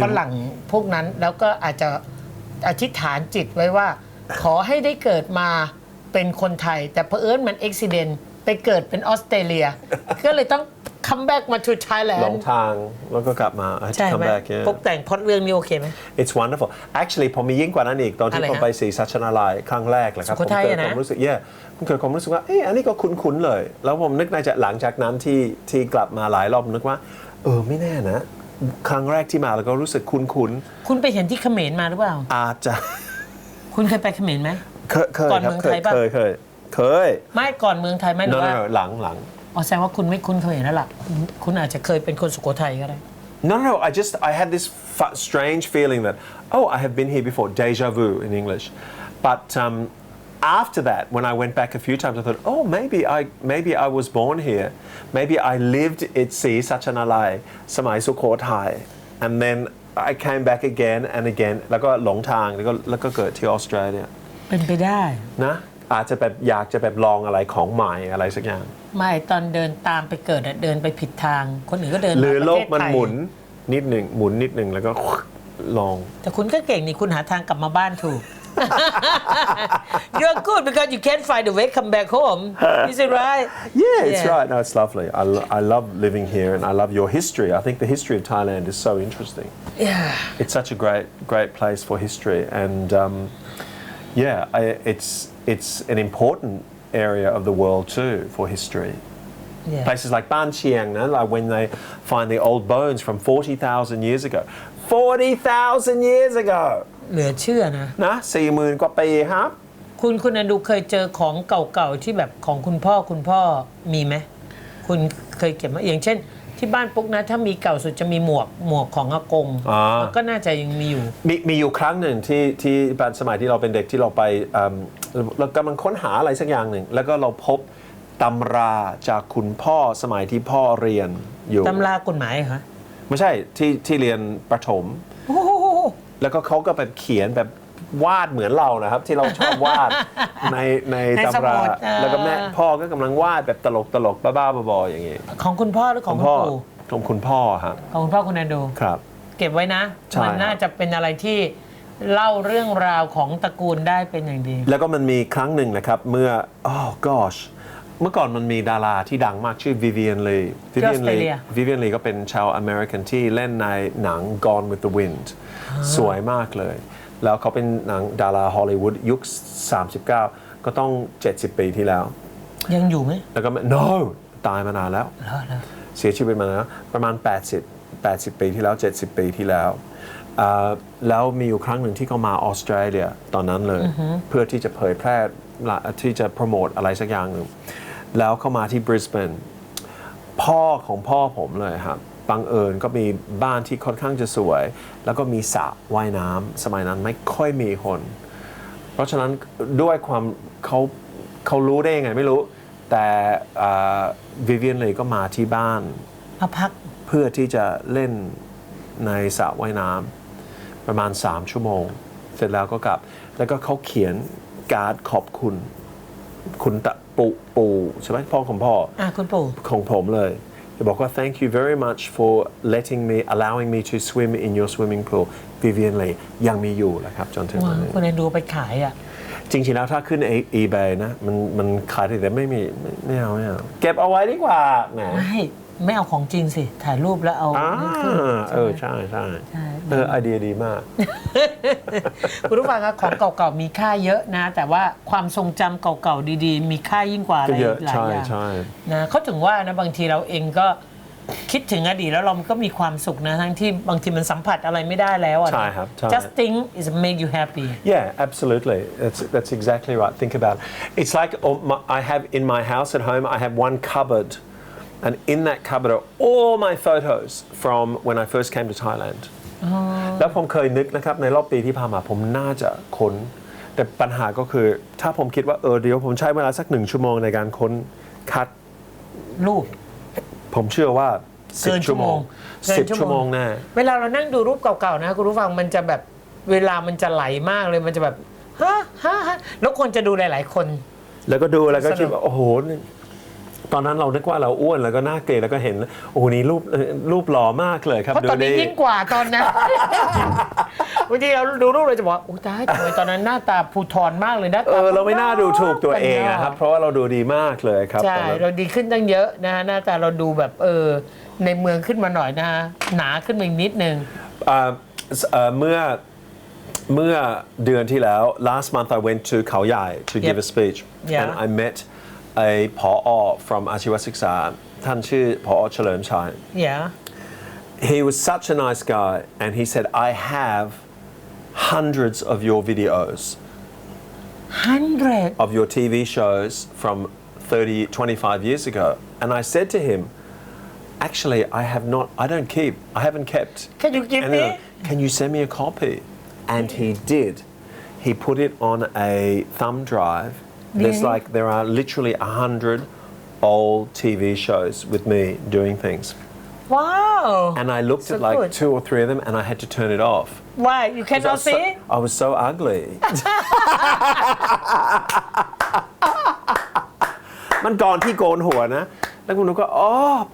ฝรั่งพวกนั้นแล้วก็อาจจะอธิษฐานจิตไว้ว่าขอให้ได้เกิดมาเป็นคนไทยแต่เผอิญมันอุบิเหตุไปเกิดเป็นออสเตรเลียก็เลยต้อง come back มา to Thailand ลงทางแล้วก็กลับมาใช่ไหมพวกแต่งพล็อตเรื่องนี้โอเคไหม It's wonderful actually ผมมียิ่งกว่านั้นอีกตอนที่ผมไปศรีสัชนาลัยครั้งแรกเลยครับผมเกิดความรู้สึกผมเกิดความรู้สึกว่าอันนี้ก็คุ้นๆเลยแล้วผมนึกในใจหลังจากนั้นที่กลับมาหลายรอบนึกว่าไม่แน่นะครั้งแรกที่มาแล้วก็รู้สึกคุ้นคุณไปเห็นที่เขมรมาหรือเปล่าอาจจะคุณเคยไปเขมรไหมเคยครับเคยไม่ก่อนเมืองไทยไหมหรือว่าหลังแสดงว่าคุณไม่คุ้นเขมรแล้วล่ะคุณอาจจะเคยเป็นคนสุโขทัยก็ได้ No I had this strange feeling that I have been here before déjà vu in English but after that when I went back a few times I thought maybe I was born here maybe I lived at ศรีสัชนาลัยสมัยสุโขทัย and then I came back again and again แล้วก็หลงทางแล้วก็เกิดที่ออสเตรเลียเป็นไปได้นะอาจจะแบบอยากจะแบบลองอะไรของใหม่อะไรสักอย่างไม่ตอนเดินตามไปเกิดเดินไปผิดทางคนอื่นก็เดินหรือโลกมันหมุนนิดหนึ่งแล้วก็ลองแต่คุณก็เก่งนี่คุณหาทางกลับมาบ้านถูก You're good because you can't find a way come back home is it right Yeah it's right no it's lovely I love living here and I love your history I think the history of Thailand is so interesting Yeah it's such a great place for history and it's an important area of the world too for history places like Ban Chiang like when they find the old bones from 40,000 years ago 40,000 years ago เหลือเชื่อนะ 40,000 กว่าปีครับคุณอดูเคยเจอของเก่าๆที่แบบของคุณพ่อมีไหมคุณเคยเก็บมาอย่างเช่นที่บ้านปุ๊กนะถ้ามีเก่าสุดจะมีหมวกของอากงก็น่าจะยังมีอยู่มีอยู่ครั้งหนึ่งที่สมัยที่เราเป็นเด็กที่เราไปเรากำลังค้นหาอะไรสักอย่างหนึ่งแล้วก็เราพบ ตำราจากคุณพ่อสมัยที่พ่อเรียนอยู่ตำรากฎหมายเหรอไม่ใช่ที่เรียนประถมแล้วก็เขาก็แบบเขียนแบบวาดเหมือนเรานะครับที่เราชอบวาดในตำราแล้วก็แม่พ่อก็กำลังวาดแบบตลกบ้าๆบอๆอย่างงี้ของคุณพ่อหรือของคุณปู่ของคุณพ่อครับของคุณพ่อคุณแอนดูครับเก็บไว้นะมันน่าจะเป็นอะไรที่เล่าเรื่องราวของตระกูลได้เป็นอย่างดีแล้วก็มันมีครั้งหนึ่งนะครับเมื่อgosh เมื่อก่อนมันมีดาราที่ดังมากชื่อวิเวียนลีก็เป็นชาวอเมริกันที่เล่นในหนัง Gone with the Wind สวยมากเลยแล้วเขาเป็นหนังดาราฮอลลีวูดยุค39ก็ต้อง70ปีที่แล้วยังอยู่ไหมแล้วก็no ตายมานานแล้วเสียชีวิตมาแล้วประมาณ80ปีที่แล้ว70ปีที่แล้วแล้วมีอยู่ครั้งหนึ่งที่เขามาออสเตรเลียตอนนั้นเลยเพื่อที่จะเผยแพร่ที่จะโปรโมทอะไรสักอย่างหนึ่งแล้วเขามาที่บริสเบนพ่อของพ่อผมเลยครับบังเอิญก็มีบ้านที่ค่อนข้างจะสวยแล้วก็มีสระว่ายน้ำสมัยนั้นไม่ค่อยมีคนเพราะฉะนั้นด้วยความเขารู้ได้ยังไงไม่รู้แต่วิเวียนเลยก็มาที่บ้านมาพักเพื่อที่จะเล่นในสระว่ายน้ำประมาณ3ชั่วโมงเสร็จแล้วก็กลับแล้วก็เขาเขียนการ์ดขอบคุณปู่ใช่ไหมพ่อของพ่อคุณปู่ของผมเลยบอกว่า thank you very much for allowing me to swim in your swimming pool Vivian เลยยังมีอยู่นะครับจนถึงวันนี้คุณเอ็นดูไปขายจริงๆแล้วถ้าขึ้น eBay นะมันขายแต่ไม่เอาเก็บเอาไว้ดีกว่าแหมไม่เอาของจริงสิถ่ายรูปแล้วเอาขึ้นใช่ไอเดียดีมากคุณผู้ฟังครับของเก่าๆมีค่าเยอะนะแต่ว่าความทรงจำเก่าๆดีๆมีค่ายิ่งกว่าอะไรหลายอย่างนะเขาถึงว่านะบางทีเราเองก็คิดถึงอดีตแล้วเราก็มีความสุขนะทั้งที่บางทีมันสัมผัสอะไรไม่ได้แล้วใช่ครับ just think is make you happy yeah absolutely that's exactly right think about it. It's like I have in my house at home I have one cupboard and in that cupboard are all my photos from when I first came to Thailand แล้วผมเคยนึกนะครับในรอบปีที่ผ่านมาผมน่าจะค้นแต่ปัญหาก็คือถ้าผมคิดว่าเดี๋ยวผมใช้เวลาสัก1ชั่วโมงในการค้นคัดรูปผมเชื่อว่า10ชั่วโมง10ชั่วโมงแน่เวลาเรานั่งดูรูปเก่าๆนะคุณผู้ฟังมันจะแบบเวลามันจะไหลมากเลยมันจะแบบฮะแล้วคนจะดูหลายๆคนแล้วก็ดูแล้วก็คิดว่าโอ้โหตอนนั้นเรานึกว่าเราอ้วนแล้วก็หน้าเกยแล้วก็เห็นโอ้โหนี่รูปหล่อมากเลยครับเพราะตอนนี้ยิ่งกว่าตอนนั้นบางทีเราดูรูปเราจะบอกโอ้ตายตอนนั้นหน้าตาภูทรมากเลยนะเราไม่น่าดูถูกตัวเองนะครับเพราะว่าเราดูดีมากเลยครับใช่เราดีขึ้นตั้งเยอะนะหน้าตาเราดูแบบในเมืองขึ้นมาหน่อยนะหนาขึ้นมาอีกนิดนึงเมื่อเดือนที่แล้ว last month I went to เขาใหญ่ to give a speech and I met a ผอ from อาชีวศึกษาท่านชื่อผอเฉลิมชัย He was such a nice guy and he said I have hundreds of your videos of your TV shows from 25 years ago and I said to him actually I haven't kept Can you give me Can you send me a copy and he did he put it on a thumb drive there are literally 100 old TV shows with me doing things. Wow! And I looked at like 2 or 3 of them and I had to turn it off. Why? You cannot see? I was so ugly. มันก่อนที่โกนหัวนะแล้วคุณนุก็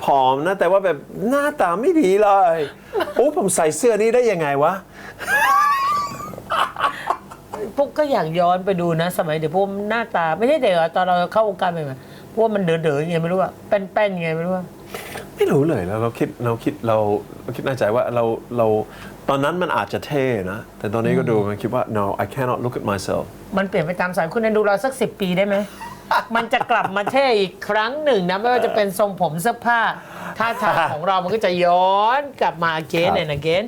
ผอมนะแต่ว่าแบบหน้าตาไม่ดีเลยโอ้ผมใส่เสื้อนี้ได้ยังไงวะพวกก็อยากย้อนไปดูนะสมัยเดี๋ยวพวกหน้าตาไม่ใช่เด็กตอนเราเข้าวงการใหม่ๆพวกมันเด๋อๆยังไงไม่รู้อะแป้นๆยังไงไม่รู้ไม่รู้เลยแล้วเราคิดในใจว่าเราตอนนั้นมันอาจจะเท่นะแต่ตอนนี้ก็ดูมันคิดว่า no I cannot look at myself มันเปลี่ยนไปตามสายคุณดูเราสัก10 ปีได้ไหม มันจะกลับมาเท่อีกครั้งหนึ่งนะไม่ว่าจะเป็นทรงผมเสื้อผ้าท่าทางของเรามันก็จะย้อนกลับมา again and again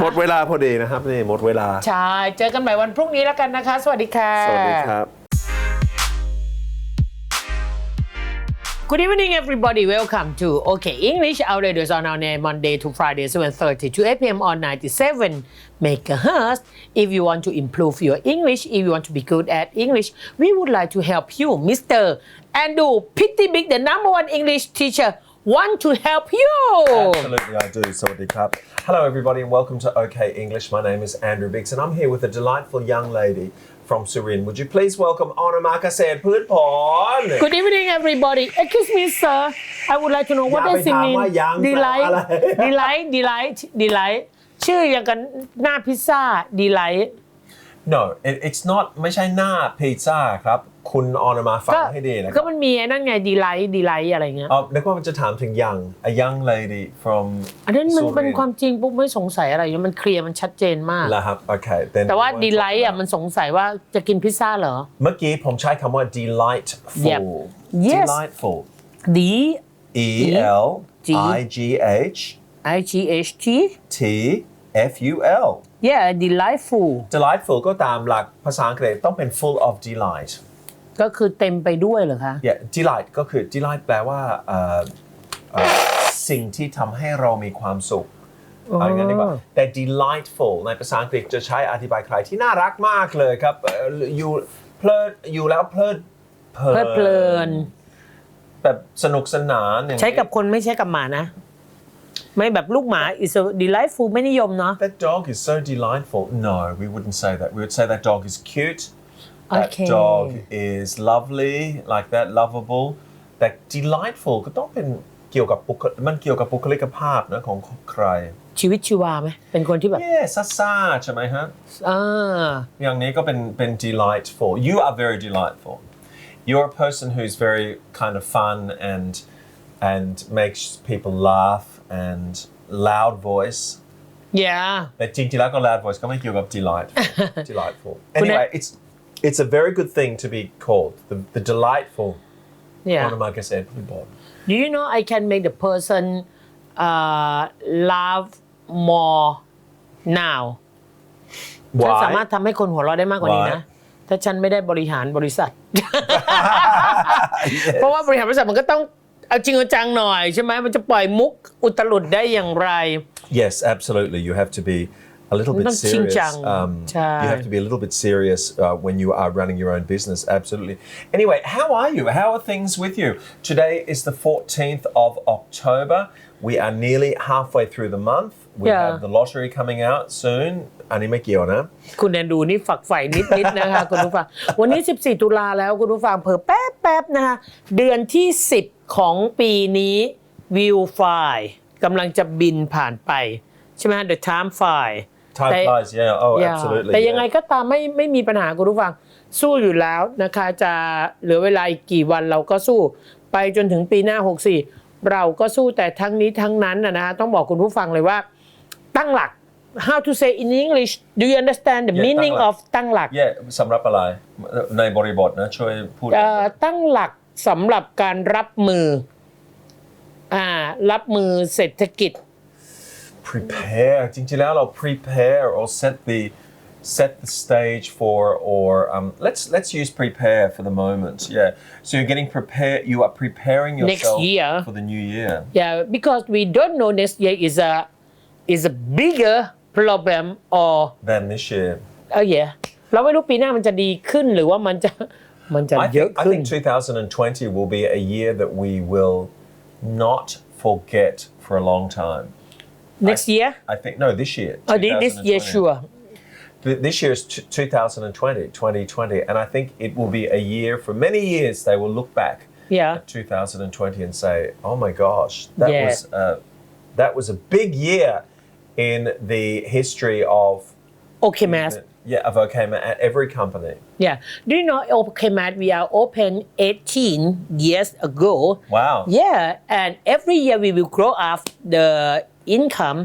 หมดเวลาพอดีนะครับนี่หมดเวลาใช่เจอกันใหม่วันพรุ่งนี้แล้วกันนะคะสวัสดีค่ะสวัสดีครับ Good evening, everybody. Welcome to OK English. Our radio is on our name Monday to Friday, 7:30 to 8 p.m. on 97 megahertz. If you want to improve your English, if you want to be good at English, we would like to help you, Mr. Andrew Pitty Big, the number one English teacher, want to help you. Absolutely, I do. Sawadee krap. Hello, everybody, and welcome to OK English. My name is Andrew Biggs, and I'm here with a delightful young lady from Surin. Would you please welcome Onama Ksed Phudpon? Good evening, everybody. Excuse me, sir. I would like to know what does it mean? Delight. ชื่ออย่างกันหน้าพิซซ่า Delight. No, it's not ไม่ใช่หน้าพิซซ่าครับคุณออนมาฟังให้ดีนะครับก็มันมีนั่นไง Delight อะไรเงี้ยนึกว่ามันจะถามถึงa young lady from อันนั้นมันเป็นความจริงปุ๊บไม่สงสัยอะไรมันเคลียร์มันชัดเจนมากแล้วครับโอเคแต่ว่า Delight อ่ะมันสงสัยว่าจะกินพิซซ่าเหรอเมื่อกี้ผมใช้คำว่า delightful delightful D E L I G H T F U L Yeah delightful ก็ตามหลักภาษาอังกฤษต้องเป็น full of delight ก็คือเต็มไปด้วยเหรอคะ Yeah delight ก็คือ delight แปลว่าสิ่งที่ทำให้เรามีความสุขอะไรงั้นดีกว่าแต่ delightful ในภาษาอังกฤษจะใช้อธิบายใครที่น่ารักมากเลยครับอยู่เพลิดอยู่แล้วเพลินแบบสนุกสนานใช้กับคนไม่ใช้กับหมานะไม่แบบลูกหมา is a delightful ไม่นิยมเนาะ That dog is so delightful No we wouldn't say that we would say that dog is cute That dog is lovely like that lovableแต่ delightful ก็ต้องเป็นเกี่ยวกับบุคลิกภาพนะของใครชีวิตชีวาไหมเป็นคนที่แบบซ่าใช่ไหมฮะอย่างนี้ก็เป็น delightful You are very delightful You're a person who's very kind of fun and makes people laugh and loud voice Yeah แต่จริงๆแล้วก็ loud voice ก็ไม่เกี่ยวกับ delightful Anyway it's a very good thing to be called the delightful Onama Ksed Phudpon Do you know I can make the person laugh more now ฉันสามารถทำให้คนหัวเราะได้มากกว่านี้นะถ้าฉันไม่ได้บริหารบริษัท เพราะว่าบริหารบริษัทมันก็ต้องเอาจริงเอาจังหน่อยใช่ไหมมันจะปล่อยมุกอุตลุดได้อย่างไร Yes absolutely you have to be a little bit serious you have to be a little bit serious when you are running your own business absolutely Anyway how are you how are things with you Today is the 14th of October we are nearly halfway through the month we have the lottery coming out soon อันนี้ไม่เกี่ยวนะคุณแอนดูนี่ฝักใฝ่นิดๆนะคะคุณผู้ฟังวันนี้14ตุลาแล้วคุณผู้ฟังเพิ่มแป๊บๆนะคะเดือนที่10ของปีนี้วิวไฟกำลังจะบินผ่านไปใช่ไหม The time flies absolutely แต่ยังไงก็ตามไม่มีปัญหาคุณผู้ฟังสู้อยู่แล้วนะคะจะเหลือเวลาอีกกี่วันเราก็สู้ไปจนถึงปีหน้า64เราก็สู้แต่ทั้งนี้ทั้งนั้นนะต้องบอกคุณผู้ฟังเลยว่าตั้งหลักHow to say in English Do you understand the meaning of ตั้งหลักสำหรับอะไรในบริบทนะช่วยพูดตั้งหลักสำหรับการรับมือเศรษฐกิจ Prepare จริงๆแล้วเรา prepare or set the stage for or let's use prepare for the moment so you're getting prepared you are preparing yourself for the new year because we don't know next year is a bigger problem or than this year เราไม่รู้ปีหน้ามันจะดีขึ้นหรือว่ามันจะเยอะขึ้น I think 2020 will be a year that we will not forget for a long time Next year I think no this year this year sure This year is 2020 and I think it will be a year for many years they will look back at 2020 and say oh my gosh that was a big year in the history of OKMath of OKMath at every company Do you know OKMath we are open 18 years ago Wow and every year we will grow up the income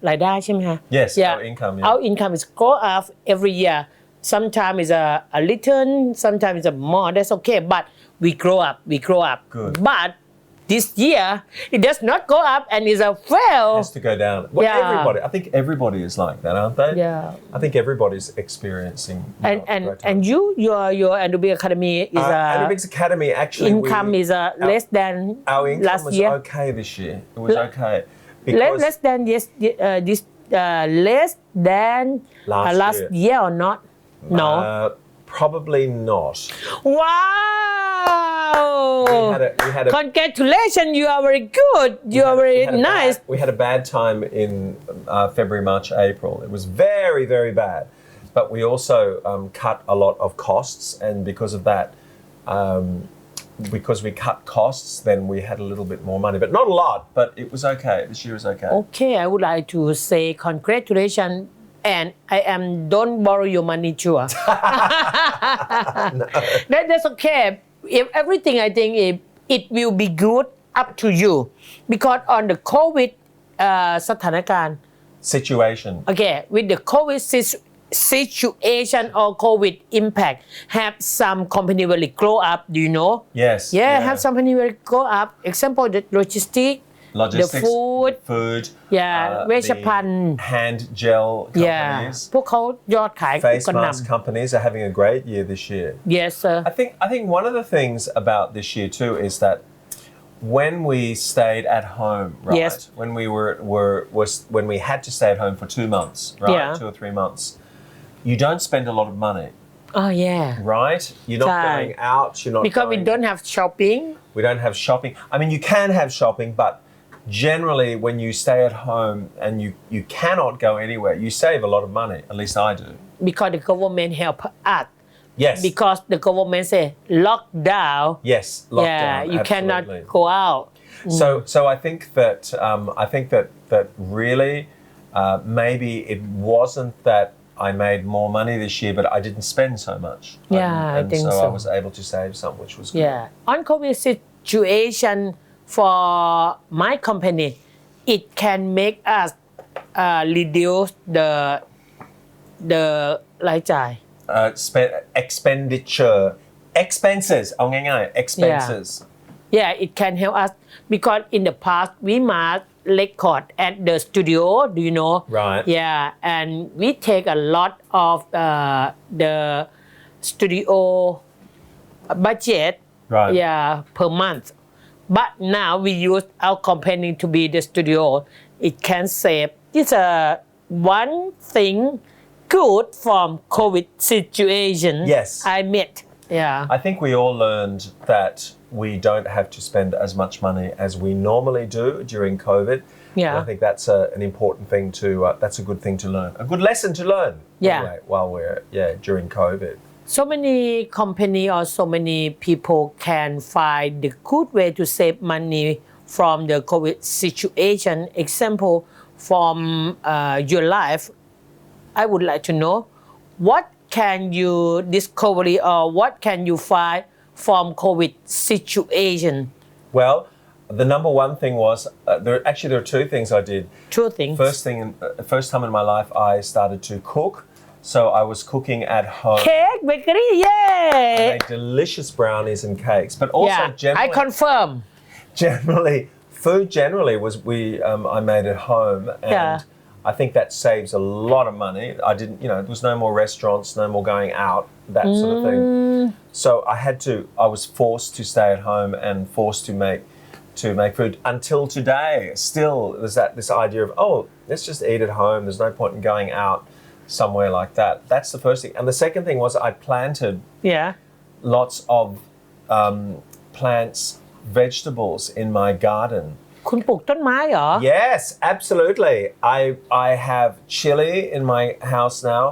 รายได้ใช่ไหมคะ Yes our income is grow up every year sometimes is a little sometimes is a more that's okay but we grow up Good. but this year it does not go up and is a fail. It has to go down. Well, Yeah. everybody. I think everybody is like that, aren't they? Yeah. I think everybody's experiencing. And your Adobe Academy is Adobe Academy actually income is less than our income last was year. okay this year. It was okay because Less than yes this less than Last year or not? No. Probably not. Wow! We had a Congratulations, you are very good. You are very nice. We had a bad time in February, March, April. It was very, very bad. But we also cut a lot of costs, and because of that, because we cut costs, then we had a little bit more money, but not a lot. But it was okay. This year was okay. Okay, I would like to say congratulations, and I am don't borrow your money, sure. That's okay. If everything, I think it will be good up to you, because on the COVID สถานการณ์ Situation. Okay, with the COVID situation or COVID impact, have some company will grow up. Do you know? Yes. Have some company will grow up. Example, the logistics, the food, เวชภัณฑ์ the hand gel companies, พวกเขายอดขาย face mask companies are having a great year this year. Yes, sir. I think one of the things about this year too is that when we stayed at home, right? Yes. When we when we had to stay at home for 2 months, right? Yeah. 2 or 3 months, you don't spend a lot of money. Oh yeah. Right? You're not going out. You're not because we don't have shopping. We don't have shopping. I mean, you can have shopping, but generally, when you stay at home and you cannot go anywhere, you save a lot of money. At least I do. Because the government help us. Yes. Because the government say lockdown. Yes. Lockdown. You cannot go out. So I think that really maybe it wasn't that I made more money this year, but I didn't spend so much. I think so. I was able to save some, which was good. Yeah. On COVID situation for my company, it can make us reduce the รายจ่าย expenses เอาง่ายๆ expenses Yeah, it can help us because in the past we must record at the studio, do you know? Right. Yeah, and we take a lot of the studio budget. Right. Yeah, per month. But now we use our company to be the studio. It can save. It's one thing good from COVID situation. Yes. I met. Yeah. I think we all learned that we don't have to spend as much money as we normally do during COVID. Yeah. And I think that's an important thing that's a good thing to learn. A good lesson to learn. Yeah. Anyway, while we're, during COVID. So many company or so many people can find the good way to save money from the COVID situation. Example, from your life, I would like to know what can you discover or what can you find from COVID situation? Well, the number one thing was there are 2 things I did. 2 things. First time in my life I started to cook. So I was cooking at home. Cake bakery, yay! I made delicious brownies and cakes, but also I confirm. Food generally was I made at home, and I think that saves a lot of money. I didn't, there was no more restaurants, no more going out, that sort of thing. So I was forced to stay at home and forced to make food until today. Still, there's this idea of, let's just eat at home. There's no point in going out somewhere like that. That's the first thing. And the second thing was I planted lots of plants, vegetables in my garden. คุณปลูกต้นไม้เหรอ Yes, absolutely. I have chili in my house now.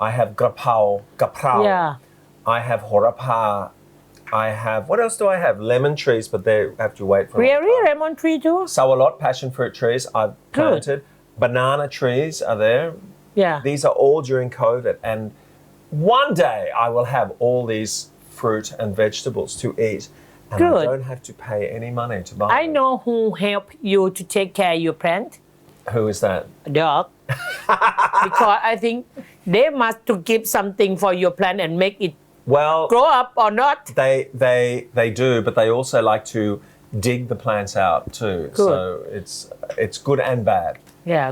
I have kaprao. Yeah. I have horapa. I have, what else do I have? Lemon trees, but they have to wait for a long Really? time. Lemon tree too? Sourlot, passion fruit trees I've planted. Banana trees are there. Yeah. These are all during COVID. And one day I will have all these fruit and vegetables to eat. And Good. I don't have to pay any money to buy I them. know who help you to take care of your plant. Who is that? A dog. Because I think they must to give something for your plant and make it Well, grow up or not. they do, but they also like to dig the plants out too. Good. So it's good and bad.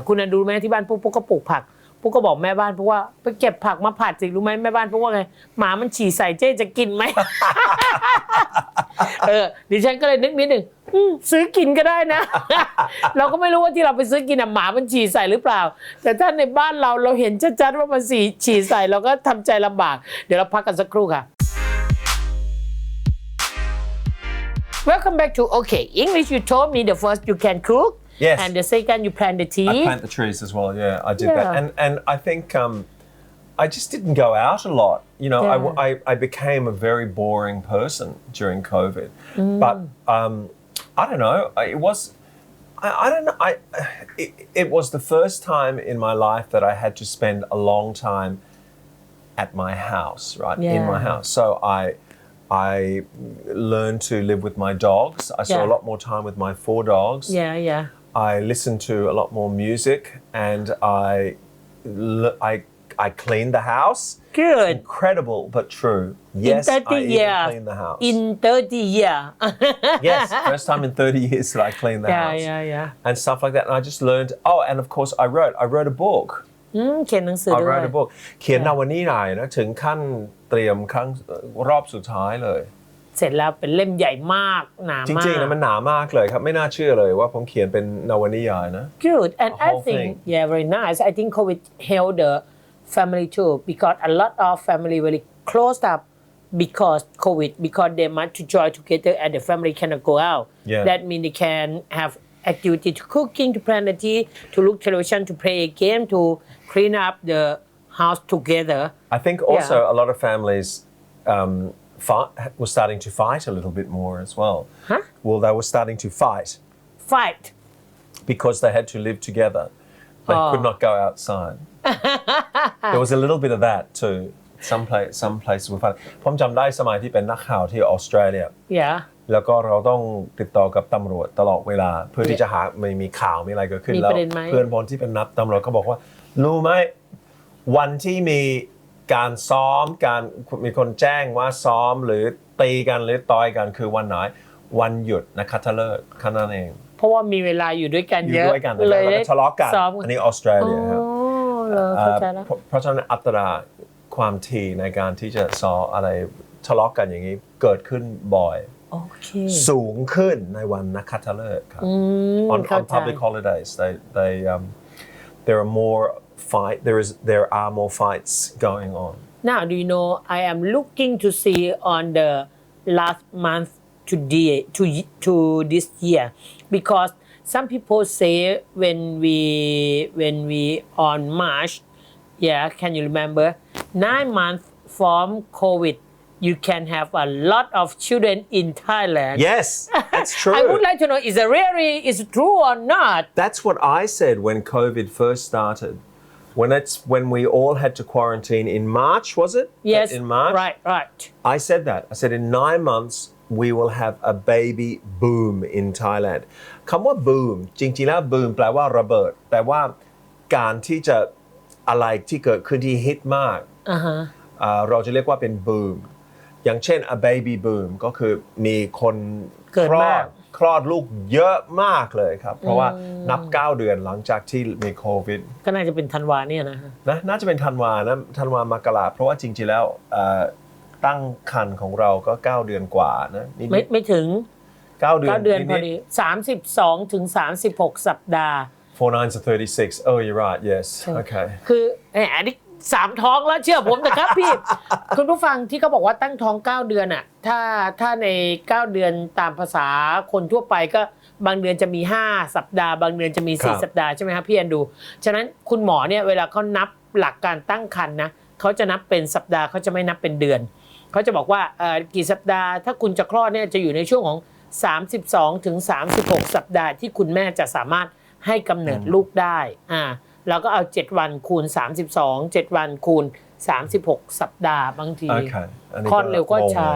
คุณดูไหมที่บ้านปุ๊กก็ปลูกผักปุ๊กก็บอกแม่บ้านปุ๊กว่าไปเก็บผักมาผัดสิรู้ไหมแม่บ้านปุ๊กว่าไงหมามันฉี่ใส่เจ๊จะกินไหม ดิฉันก็เลยนึกนิดหนึ่งซื้อกินก็ได้นะ เราก็ไม่รู้ว่าที่เราไปซื้อกินหมามันฉี่ใส่หรือเปล่าแต่ถ้าในบ้านเราเห็นชัดๆว่ามันฉี่ใส่เราก็ทำใจลำบากเดี๋ยวเราพักกันสักครู่ค่ะ Welcome back to Okay English. You told me the first you can cook. Yes. And the second you plant the tea. I plant the trees as well. Yeah, I did that. And I think I just didn't go out a lot. You know, I became a very boring person during COVID. But I don't know. It was. I don't know. It was the first time in my life that I had to spend a long time at my house, right? In my house. So I learned to live with my dogs. I saw a lot more time with my 4 dogs. Yeah. I listened to a lot more music, and I cleaned the house. Good. Incredible, but true. Yes, in 30 I even years. cleaned the house. In 30 years. Yes, first time in 30 years that I cleaned the house. Yeah. And stuff like that. And I just learned. Oh, and of course I wrote a book. เขียนหนังสือ I ด้วย wrote a book. เขียนนวนิยายนะถึงขั้นเตรียมครั้งรอบสุดท้ายเลย เสร็จแล้วเป็นเล่มใหญ่มากหนา จ มาก ริงๆนะมันหนามากเลยครับไม่น่าเชื่อเลยว่าผมเขียนเป็นนวนิยายนะ Good and I whole think thing. very nice I think COVID helped the family too because a lot of family really closed up because COVID because they must to join together and the family cannot go out that means they can have activity to cooking to plant the tea to look television to play a game to clean up the house together I think also a lot of families were starting to fight a little bit more as well. Huh? Well, they were starting to fight because they had to live together. They could not go outside. There was a little bit of that too. Some places were fighting. ผมจำได้สมัยที่เป็นนักข่าวที่ออสเตรเลีย Yeah แล้วก็เราต้องติดต่อกับตำรวจตลอดเวลาเพื่อที่จะหาไม่มีข่าวมีอะไรเกิดขึ้นแล้วเพื่อนบอลที่เป็นนักตำรวจก็บอกว่ารู้ไหมวันที่มีการซ้อมการมีคนแจ้งว่าซ้อมหรือตีกันหรือต่อยกันคือวันไหนวันหยุดนักขัตฤกษ์แค่นั้นเองเพราะว่ามีเวลาอยู่ด้วยกันเยอะ เลยทะเลาะกันอันนี้ออสเตรเลียครับเพราะฉะนั้นอัตราความถี่ในการที่จะซ้ออะไรทะเลาะกันอย่างนี้เกิดขึ้นบ่อยสูงขึ้นในวันนักขัตฤกษ์ครับ on public holidays there are more there are more fights going on. Now, do you know I am looking to see on the last month to this year because some people say when we on March, can you remember 9 months from COVID, you can have a lot of children in Thailand. Yes, that's true. I would like to know is it true or not? That's what I said when COVID first started.When we all had to quarantine in March, was it? Yes. In March? Right. I said that. I said in 9 months, we will have a baby boom in Thailand. คำว่า boom จริงๆแล้ว boom แปลว่าระเบิดแปลว่าการที่จะอะไรที่เกิดขึ้นที่ฮิตมากเราจะเรียกว่าเป็น boom อย่างเช่น a baby boom ก็คือมีคนคลอดลูกเยอะมากเลยครับเพราะว่านับ9 เดือนหลังจากที่มีโควิดก็น่าจะเป็นธันวาเนี่ยนะน่าจะเป็นธันวามกราเพราะว่าจริงๆแล้วตั้งครรภ์ของเราก็9 เดือนกว่านะไม่ถึง9 เดือนพอดี32ถึง36สัปดาห์ 49 to 36 Oh you're right yes okay คืออันนี้3 ท้องแล้วเชื่อผมนะครับพี่ คุณผู้ฟังที่เขาบอกว่าตั้งท้อง9 เดือนอ่ะถ้าใน9 เดือนตามภาษาคนทั่วไปก็บางเดือนจะมี5 สัปดาห์บางเดือนจะมี4 สัปดาห์ใช่ไหมครับพี่แอนดูฉะนั้นคุณหมอเนี่ยเวลาเขานับหลักการตั้งครรภ์นะเขาจะนับเป็นสัปดาห์เขาจะไม่นับเป็นเดือนเขาจะบอกว่ากี่สัปดาห์ถ้าคุณจะคลอดเนี่ยจะอยู่ในช่วงของ32ถึง36 สัปดาห์ที่คุณแม่จะสามารถให้กำเนิดลูกได้เราก็เอา7 วันคูณ32 7 วันคูณ36 สัปดาห์บางทีคลอดเร็วก็ช้า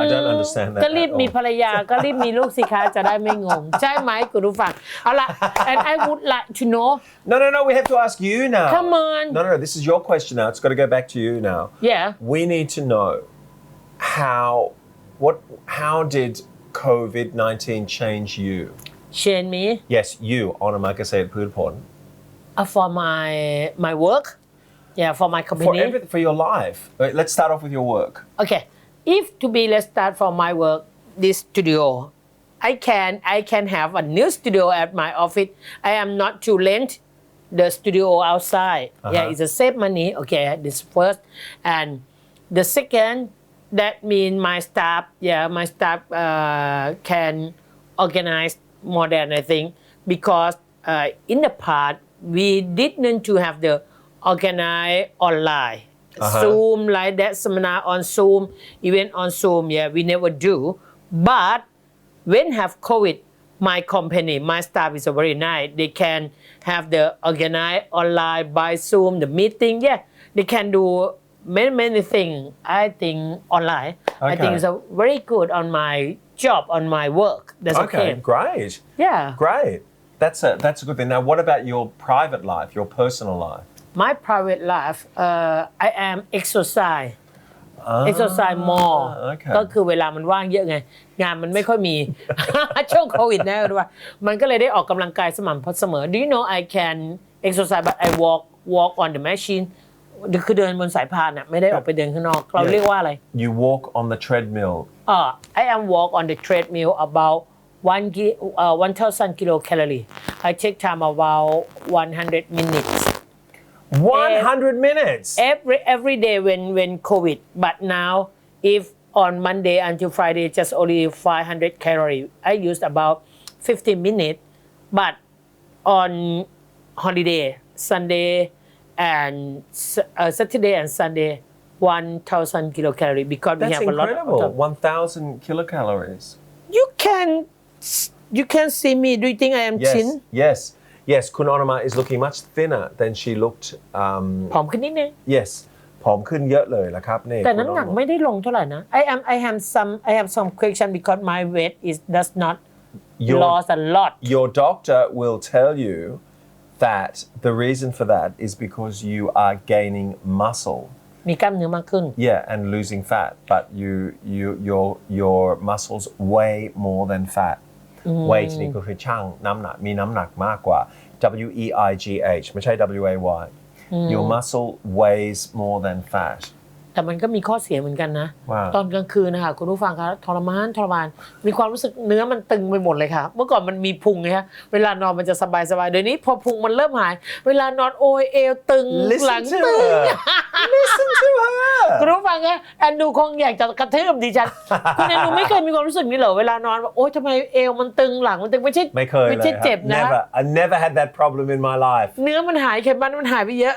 I don't understand that ก็รีบมีภรรยาก็รีบมีลูกสิคะจะได้ไม่งงใช่ไหมคุณผู้ฟังเอาล่ะ and I would like to know No we have to ask you now Come on No this is your question now it's got to go back to you now Yeah We need to know how did COVID-19 change you change me yes you ออนมาเกษตรพืชผล for my work for my company for your life let's start off with your work okay if to be let's start from my work this studio I can have a new studio at my office I am not to rent the studio outside it's a save money okay this first and the second that mean my staff can organize more than I think because in the past we didn't to have the organize online Zoom like that seminar on Zoom event on Zoom we never do but when have COVID my company my staff is very nice they can have the organize online by Zoom the meeting they can do many things I think online I think it's a very good on my job on my work that's okay great great that's a good thing now what about your private life your personal life my private life I am exercise more ก็คือเวลามันว่างเยอะไงงานมันไม่ค่อยมี ช่วงโควิดนะด้วยมันก็เลยได้ออกกำลังกายสม่ำเสมอ Do you know I can exercise but I walk on the machine คือเดินบนสายพานน่ะไม่ได้ออกไปเดินข้างนอกเราเรียกว่าอะไร You walk on the treadmill I am walk on the treadmill about 1,000 kilocalorie I take time about 100 minutes 100 minutes every day when COVID but now if on Monday until Friday just only 500 calorie I used about 15 minutes but on holiday Sunday and Saturday and Sunday 1,000 kilocalorie because we have a lot of 1,000 kilocalories you can see me do you think I am thin yes คุณออนมา is looking much thinner than she looked ผอมขึ้นนิดนึง yes ผอมขึ้นเยอะเลยละครับนี่แต่น้ำหนักไม่ได้ลงเท่าไหร่นะ I have some question because my weight is does not lost a lot your doctor will tell you that the reason for that is because you are gaining muscle มีกล้ามเนื้อมากขึ้น and losing fat but your muscles weigh more than fat weight นี่ก็คือช่างน้ำหนักมีน้ำหนักมากกว่า WEIGH ไม่ใช่ WAY your muscle weighs more than fat แต่มันก็มีข้อเสียเหมือนกันนะ ตอนกลางคืนนะคะคุณผู้ฟังคะทรมานมีความรู้สึกเนื้อมันตึงไปหมดเลยค่ะเมื่อก่อนมันมีพุงไงฮะเวลานอนมันจะสบายเดี๋ยวนี้พอพุงมันเริ่มหายเวลานอนโอยเอวตึงหลังตึง Listen to her คุณผู้ฟังคะแอนดูคงอยากจะกระทืบดิฉันคุณแอนดูไม่เคยมีความรู้สึกนี้เหรอเวลานอนโอ๊ยทำไมเอวมันตึงหลังมันตึงไม่ใช่เจ็บนะ I never had that problem in my life เนื้อมันหายไขมันมันหายไปเยอะ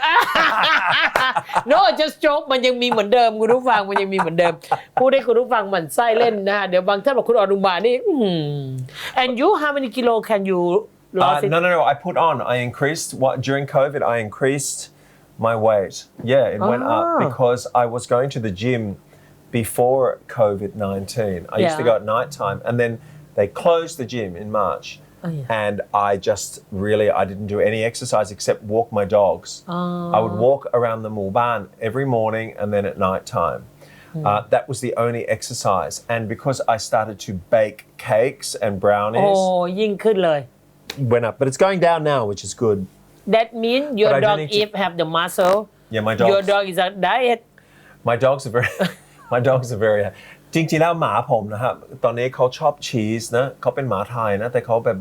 No just joke มันยังมีเหมือนเดิมคุณผู้ฟังมันยังมีเหมือนเดิมพูดให้คุณผู้ฟังหมั่นไส้เล่นนะเดี๋ยวบางท่านบอกคุณอนุบาลนี่ and you how many kilo can you lose it? No I put on I increased during COVID I increased my weight it went up because I was going to the gym before COVID-19 I used to go at night time and then they closed the gym in March and I didn't do any exercise except walk my dogs. I would walk around the Mulban every morning and then at night time. That was the only exercise. And because I started to bake cakes and brownies, ยิ่งขึ้นเลย went up. But it's going down now, which is good. That means your dog if have the muscle. Yeah, my dog. Your dog is a diet. My dogs are very จริงๆแล้วหมาผมนะครับตอนนี้เขาชอบชีสนะเขาเป็นหมาไทยนะแต่เขาแบบ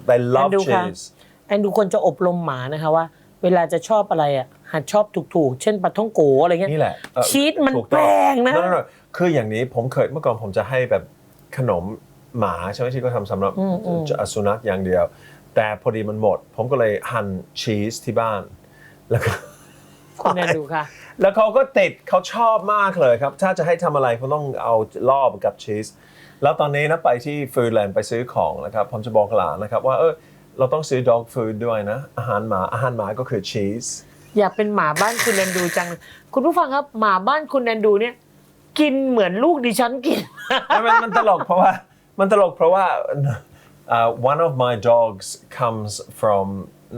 they love cheese แอนดูคนจะอบรมหมานะคะว่าเวลาจะชอบอะไรอ่ะหัดชอบถูกๆเช่นปลาท่องโกอะไรเงี้ยนี่แหละชีสมันแพงนะคืออย่างนี้ผมเคยเมื่อก่อนผมจะให้แบบขนมหมาใช่ไหมที่เขาทำสำหรับสุนัขอย่างเดียวแต่พอดีมันหมดผมก็เลยหั่นชีสที่บ้านแล้วก็คุณแอนดูค่ะแล้วเขาก็ติดเขาชอบมากเลยครับถ้าจะให้ทำอะไรเขาต้องเอาล่อกับชีสแล้วตอนนี้นะไปที่ฟู้ดแลนด์ไปซื้อของนะครับผมจะบอกหลานนะครับว่าเราต้องซื้อ dog food ด้วยนะอาหารหมาก็คือชีสอยากเป็นหมาบ้านคุณแอนดูจังคุณผู้ฟังครับหมาบ้านคุณแอนดูเนี่ยกินเหมือนลูกดิฉันกินมันตลกเพราะว่าone of my dogs comes from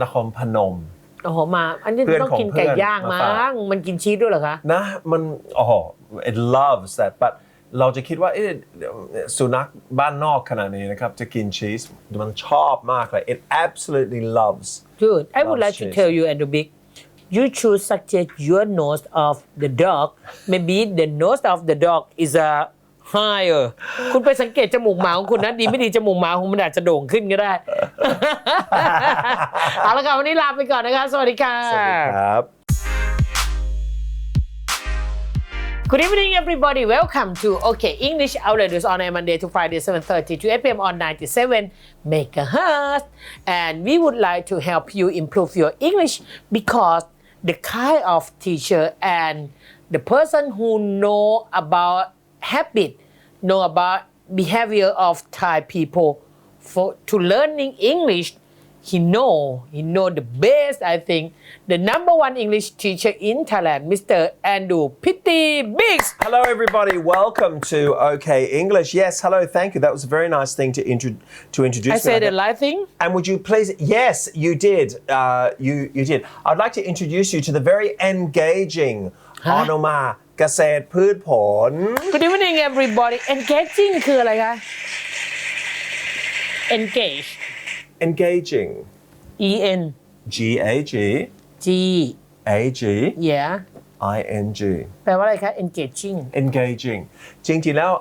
นครพนมโอ้โหมาอันนี้ต้องกินไก่ย่างมั้งมันกินชีสด้วยเหรอคะนะมันit loves that but เราจะคิดว่าสุนัขบ้านนอกขนาดนี้นะครับจะกินชีสมันชอบมากเลย it absolutely loves Good I would like to cheese. tell you and the big you should suggest your nose of the dog maybe the nose of the dog is a higher คุณไปสังเกตจมูกหมาของคุณนะดีไม่ดีจมูกหมาของมันอาจจะโด่งขึ้นก็ได้ เอาละค่ะวันนี้ลาไปก่อนนะคะสวัสดีค่ะ สวัสดีครับ Good evening, everybody. Welcome to OK English Outlet on a Monday to Friday, 7:30 to 8 p.m. on 97 megahertz. And we would like to help you improve your English because the kind of teacher and the person who know about habit, know about behavior of Thai people to learning English. He know the best, I think. The number one English teacher in Thailand, Mr. Andrew Pitty Biggs. Hello, everybody. Welcome to OK English. Yes, hello. Thank you. That was a very nice thing to introduce. I said the right thing. And would you please? Yes, you did. You did. I'd like to introduce you to the very engaging Onoma เกษตรพืชผล Good evening, everybody. Engaging คืออะไรคะ Engage. Engaging. E-N. G-A-G. G. A-G. Yeah. I-N-G. แปลว่าอะไรคะ Engaging. Engaging. จริงๆแล้ว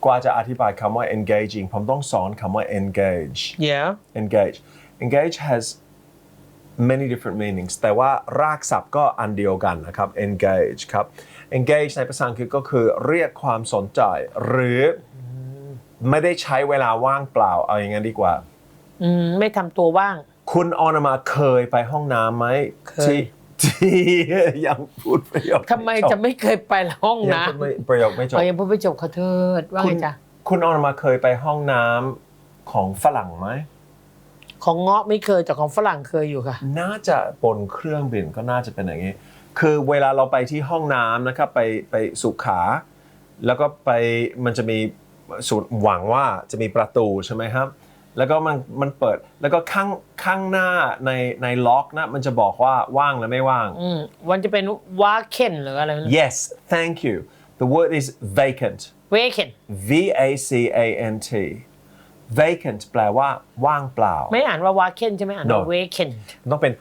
กว่าจะอธิบายคำว่า engaging ผมต้องสอนคำว่า engage. Yeah. Engage. Engage has many different meanings แต่ว่ารากศัพท์ก็อันเดียวกันนะครับ engage ครับ engage ในภาษาอังกฤษก็คือเรียกความสนใจหรือไม่ได้ใช้เวลาว่างเปล่าเอาอย่างนั้นดีกว่าไม่ทำตัวว่างคุณออนมาเคยไปห้องน้ำไหมที่ยังพูดประโยคทำไมจะไม่เคยไปห้องน้ำประโยคไม่จบยังพูดไม่จบขอโทษว่าไงจ๊ะคุณออนมาเคยไปห้องน้ำของฝรั่งไหมของเงาะไม่เคยแต่ของฝรั่งเคยอยู่ค่ะน่าจะบนเครื่องบินก็น่าจะเป็นอย่างนี้คือเวลาเราไปที่ห้องน้ำนะครับไปสุขาแล้วก็ไปมันจะมีสูตรหวังว่าจะมีประตูใช่ไหมครับแล้วก็มันเปิดแล้วก็ข้างหน้าในล็อกนะมันจะบอกว่าว่างหรือไม่ว่างมันจะเป็นวาเคนหรืออะไร Yes thank you the word is vacant vacant V-A-C-A-N-T vacant แปลว่าว่างเปล่าไม่อ่านว่าวาเคนใช่ไหมอ่านว่า vacant ต้องเป็น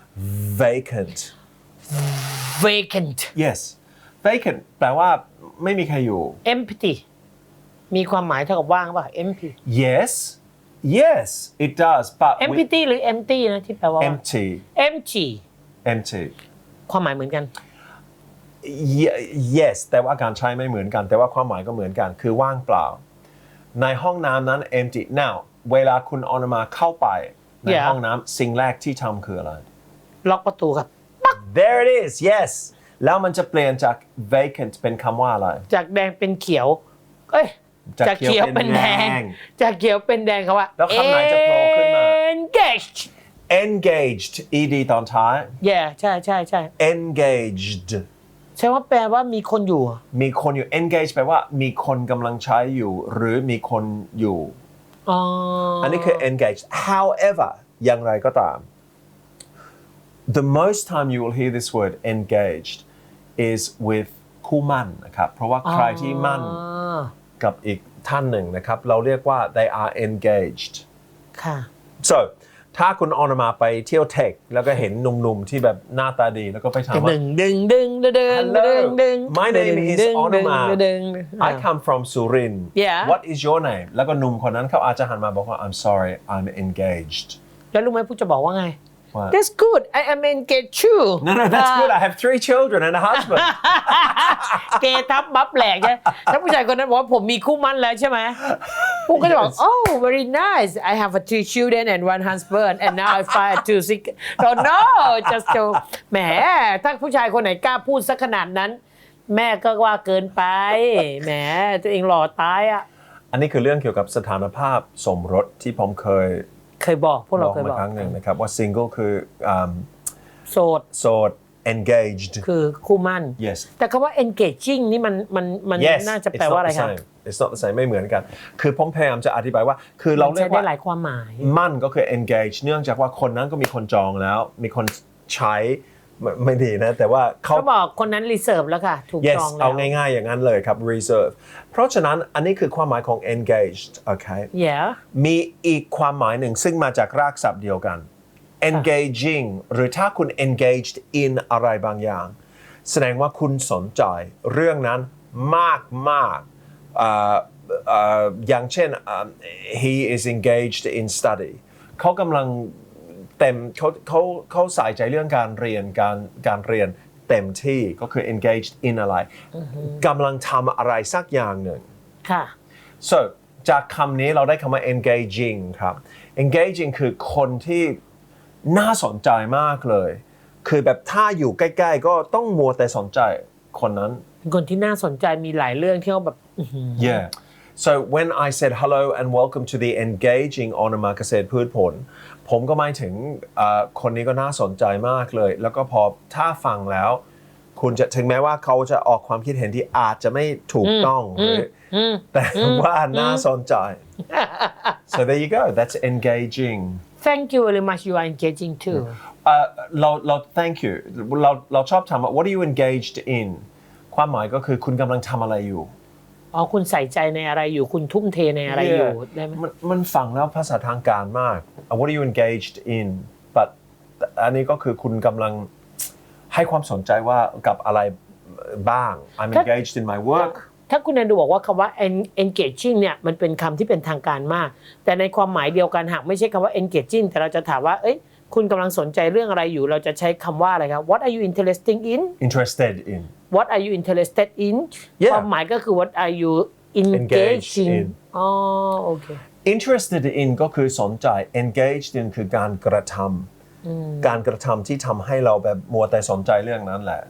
vacant vacant yes vacant แปลว่าไม่มีใครอยู่ empty มีความหมายเท่ากับว่างป่ะ empty yes it does but empty หรือ empty นะที่แปลว่า empty ความหมายเหมือนกัน yes แต่ว่าการใช้ไม่เหมือนกันแต่ว่าความหมายก็เหมือนกันคือว่างเปล่าในห้องน้ำนั้น empty now เวลาคุณออนมาเข้าไปในห้องน้ำสิ่งแรกที่ทำคืออะไรล็อกประตูครับ there it is yes แล้วมันจะเปลี่ยนจาก vacant เป็นคำว่าอะไรจากแดงเป็นเขียวจากเขียวเป็นแดงจากเขียวเป็นแดงเขาว่าแล้วคำไหนจะโผล่ขึ้นมา engaged ed ตอนท้าย yeah ใช่ engaged ใช่ว่าแปลว่ามีคนอยู่engage แปลว่ามีคนกำลังใช้อยู่หรือมีคนอยู่อันนี้คือ engage however อย่างไรก็ตาม the most time you will hear this word engaged is with คู่มั่นนะครับเพราะว่าใครที่มั่นกับอีกท่านหนึ่งนะครับเราเรียกว่า they are engaged ค่ะ so ถ้าคุณออนมาไปเที่ยวเทคแล้วก็เห็นหนุ่มๆที่แบบหน้าตาดีแล้วก็ไปถามว่า Hello my name is Onoma I come from Surin what is your name แล้วก็หนุ่มคนนั้นเขาอาจจะหันมาบอกว่า I'm sorry I'm engaged แล้วรู้ไหมผู้จะบอกว่าไงThat's good. I am engaged too. No, that's good. I have 3 children and a husband. เกทับบับแหลกใช่ถ้าผู้ชายคนนั้นบอกว่าผมมีคู่มั่นแล้วใช่ไหมผู้ก็จะบอก Oh, very nice. I have 3 children and 1 husband and now I find 2 sick. No, just joke. แหมถ้าผู้ชายคนไหนกล้าพูดสักขนาดนั้นแม่ก็ว่าเกินไปแหมตัวเองหล่อตายอ่ะอันนี้คือเรื่องเกี่ยวกับสถานภาพสมรสที่ผมเคยบอกพวกเราเคยบอกมาครั้งหนึ่งนะครับว่า single คือโสด engaged คือคู่มั่น yes แต่คำว่า engaging นี่มัน yes น่าจะแปลว่าอะไรครับ it's not the same ไม่เหมือนกันคือผมพยายามจะอธิบายว่าคือเราเรียกว่าหลายความหมายมั่นก็คือ engage เนื่องจากว่าคนนั้นก็มีคนจองแล้วมีคนใช้ ไม่ดีนะแต่ว่าเขาบอกคนนั้น reserve แล้วค่ะถูก yes จองแล้วเอาง่ายๆอย่างนั้นเลยครับ reserve เพราะฉะนั้นอันนี้คือความหมายของ engaged โอเค yeah มีอีกความหมายหนึ่งซึ่งมาจากรากศัพท์เดียวกัน engaging หรือถ้าคุณ engaged in อะไรบางอย่างแสดงว่าคุณสนใจเรื่องนั้นมากอย่างเช่นhe is engaged in study เขากำลังเต็มเขาใส่ใจเรื่องการเรียนเต็มที่ก็คือ engaged in อะไรกำลังทำอะไรสักอย่างหนึ่งค่ะ so จากคำนี้เราได้คำว่า engaging ครับ engaging คือคนที่น่าสนใจมากเลยคือแบบถ้าอยู่ใกล้ๆก็ต้องมัวแต่สนใจคนนั้นคนที่น่าสนใจมีหลายเรื่องที่เขาแบบ yeah so when I said hello and welcome to the engaging on มาเกษตรพืชผลผมก็หมายถึงคนนี้ก็น่าสนใจมากเลยแล้วก็พอถ้าฟังแล้วคุณจะถึงแม้ว่าเขาจะออกความคิดเห็นที่อาจจะไม่ถูกต้องแต่ว่าน่าสนใจ so there you go that's engaging thank you very much you are engaging too เรา thank you เราชอบถามว่า what are you engaged in ความหมายก็คือคุณกำลังทำอะไรอยู่คุณใส่ใจในอะไรอยู่คุณทุ่มเทในอะไรอยู่ได้ไหมมันฟังแล้วภาษาทางการมาก what are you engaged in but อันนี้ก็คือคุณกำลังให้ความสนใจว่ากับอะไรบ้าง I'm engaged in my work ถ้าคุณแอนดูบอกว่าคำว่า engaging เนี่ยมันเป็นคำที่เป็นทางการมากแต่ในความหมายเดียวกันหากไม่ใช่คำว่า engaging แต่เราจะถามว่าคุณกำลังสนใจเรื่องอะไรอยู่เราจะใช้คำว่าอะไรครับ What are you interested in What are you interested in ความหมายก็คือ What are you engaging อ๋อโอเค interested in ก็คือสนใจ engaged in คือการกระทำที่ทำให้เราแบบมัวแต่สนใจเรื่องนั้นแหละ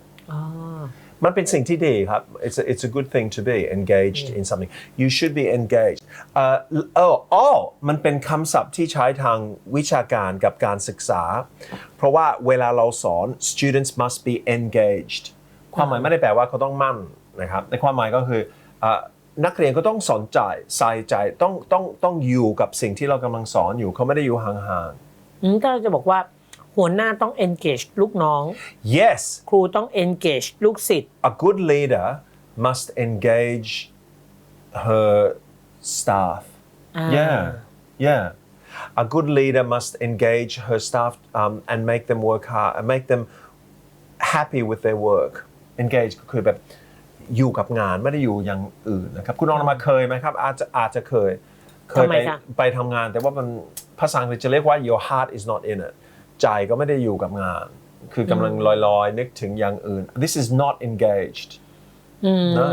มันเป็นสิ่งที่ดีครับ it's a good thing to be engaged in something you should be engaged มันเป็นคำศัพท์ที่ใช้ทางวิชาการกับการศึกษาเพราะว่าเวลาเราสอน students must be engaged ความหมายไม่ได้แปลว่าเขาต้องมั่นนะครับในความหมายก็คือนักเรียนก็ต้องสนใจใส่ใจต้องอยู่กับสิ่งที่เรากำลังสอนอยู่เขาไม่ได้อยู่ห่างๆถ้าเราจะบอกว่าหัวหน้าต้อง engage ลูกน้อง yes ครูต้อง engage ลูกศิษย์ a good leader must engage her staff yeah a good leader must engage her staff and make them work hard and make them happy with their work engage ก็คือแบบอยู่กับงานไม่ได้อยู่อย่างอื่นนะครับคุณน้องมาเคยไหมครับอาจจะเคยไปทำงานแต่ว่ามันภาษาอังกฤษจะเรียกว่า your heart is not in itใจก็ไม่ได้อยู่กับงานคือกำลังลอยๆนึกถึงอย่างอื่น this is not engaged no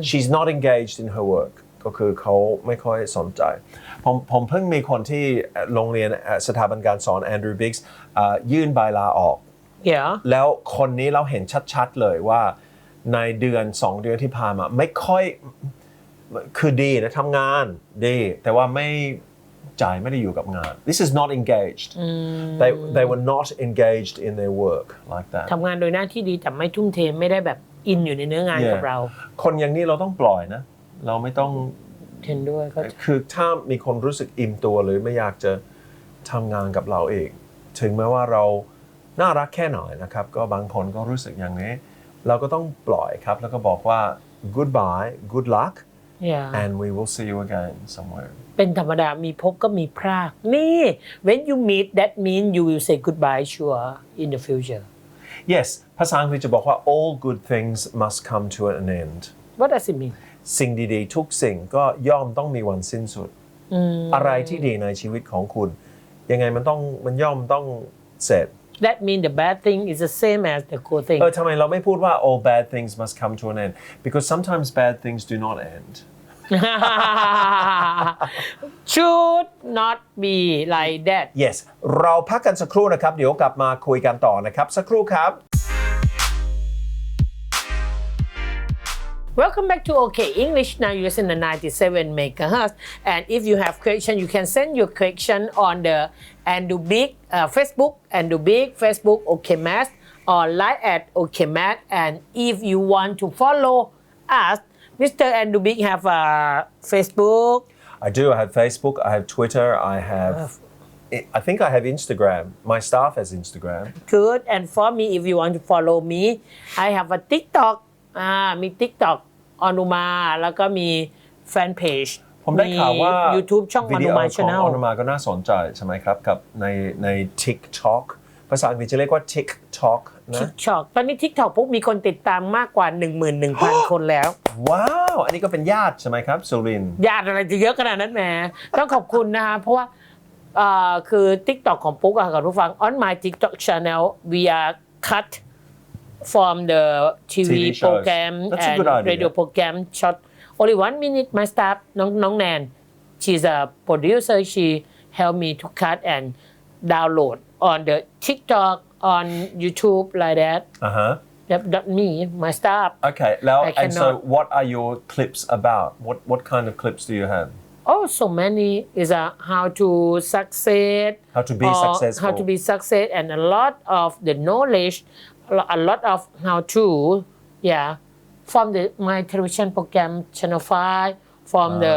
she's not engaged in her work ก็คือเขาไม่ค่อยสนใจผมเพิ่งมีคนที่โรงเรียนสถาบันการสอนแอนดรูว์บิ๊กส์ยื่นใบลาออกแล้วคนนี้เราเห็นชัดๆเลยว่าใน2 เดือนที่ผ่านมาไม่ค่อยคือดีนะทำงานดีแต่ว่าไม่ใจไม่ได้อยู่กับงาน this is not engaged they were not engaged in their work like that ทำงานโดยหน้าที่ดีแต่ไม่ทุ่มเทไม่ได้แบบอินอยู่ในเนื้องานกับเราคนอย่างนี้เราต้องปล่อยนะเราไม่ต้องเห็นด้วยคือถ้ามีคนรู้สึกอิ่มตัวหรือไม่อยากจะทำงานกับเราเองถึงแม้ว่าเราน่ารักแค่ไหนนะครับก็บางคนก็รู้สึกอย่างนี้เราก็ต้องปล่อยครับแล้วก็บอกว่า goodbye good luck and we will see you again somewhere เป็นธรรมดามีพบก็มีพรากนี่ when you meet that mean you will say goodbye sure in the future yes ภาษาอังกฤษจะบอกว่า all good things must come to an end what does it mean สิ่งดีๆทุกสิ่งก็ย่อมต้องมีวันสิ้นสุดอะไรที่ดีในชีวิตของคุณยังไงมันย่อมต้องเสร็จThat means the bad thing is the same as the good thing ทำไมเราไม่พูดว่า all bad things must come to an end because sometimes bad things do not end should not be like that yes เราพักกันสักครู่นะครับเดี๋ยวกลับมาคุยกันต่อนะครับสักครู่ครับ Welcome back to OK English. Now you listen to 97 megahertz. And if you have question, you can send your question on the Andubik Facebook, Andubik Facebook OK Math, or like at OK Math. And if you want to follow us, Mr. Andubik have Facebook. I do. I have Facebook. I have Twitter. I have I think I have Instagram. My staff has Instagram. Good and for me if you want to follow me I have a TikTok มี TikTok อนุมาแล้วก็มีแฟนเพจผมได้ข่าวว่า YouTube ช่องอนุมา Channel อนุมาก็น่าสนใจใช่ไหมครับกับใน TikTok ภาษาอังกฤษจะเรียกว่า TikTok นะ TikTok ตอนนี้ TikTok ปุ๊บมีคนติดตามมากกว่า 11,000 คนแล้วว้าวอันนี้ก็เป็นญาติใช่ไหมครับสุรินทร์ญาติอะไรจะเยอะขนาดนั้นแหมต้องขอบคุณนะคะเพราะว่าคือ TikTok ของปุ๊กอะกับทุกฟัง on my TikTok channel we are cut from the TV program and radio program shot only 1 minute my staff น้องแนน she's a producer she help me to cut and download on the TikTok on YouTube like that that me my staff okay แล้วand so what are your clips about what kind of clips do you have Oh, so many is how to succeed, how to be successful, how to be success, and a lot of the knowledge, a lot of how to, from my television program Channel 5, from the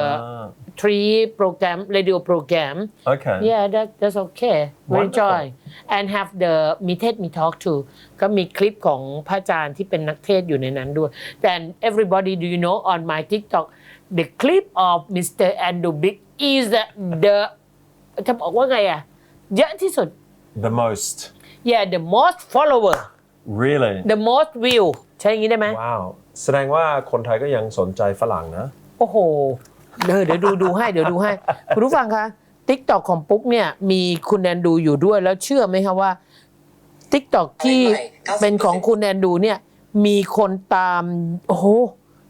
3 program radio program. Okay. Yeah, that's okay. We enjoy and have the me TED me talk too. ก็มีคลิปของพระอาจารย์ที่เป็นนักเทศน์อยู่ในนั้นด้วย Then everybody do you know on my TikTok.The clip of Mr. Andrew Big is the จะบอกว่าไงอะเยอะที่สุด The most Yeah the most follower Really The most view ใช่อย่างนี้ได้ไหมว้าวแสดงว่าคนไทยก็ยังสนใจฝรั่งนะโอ้โหเดี๋ยวดูให้คุณผู้ฟังคะ TikTok ของปุ๊กเนี่ยมีคุณแอนดูอยู่ด้วยแล้วเชื่อไหมคะว่า TikTok ที่เป็นของคุณแอนดูเนี่ยมีคนตามโอ้โห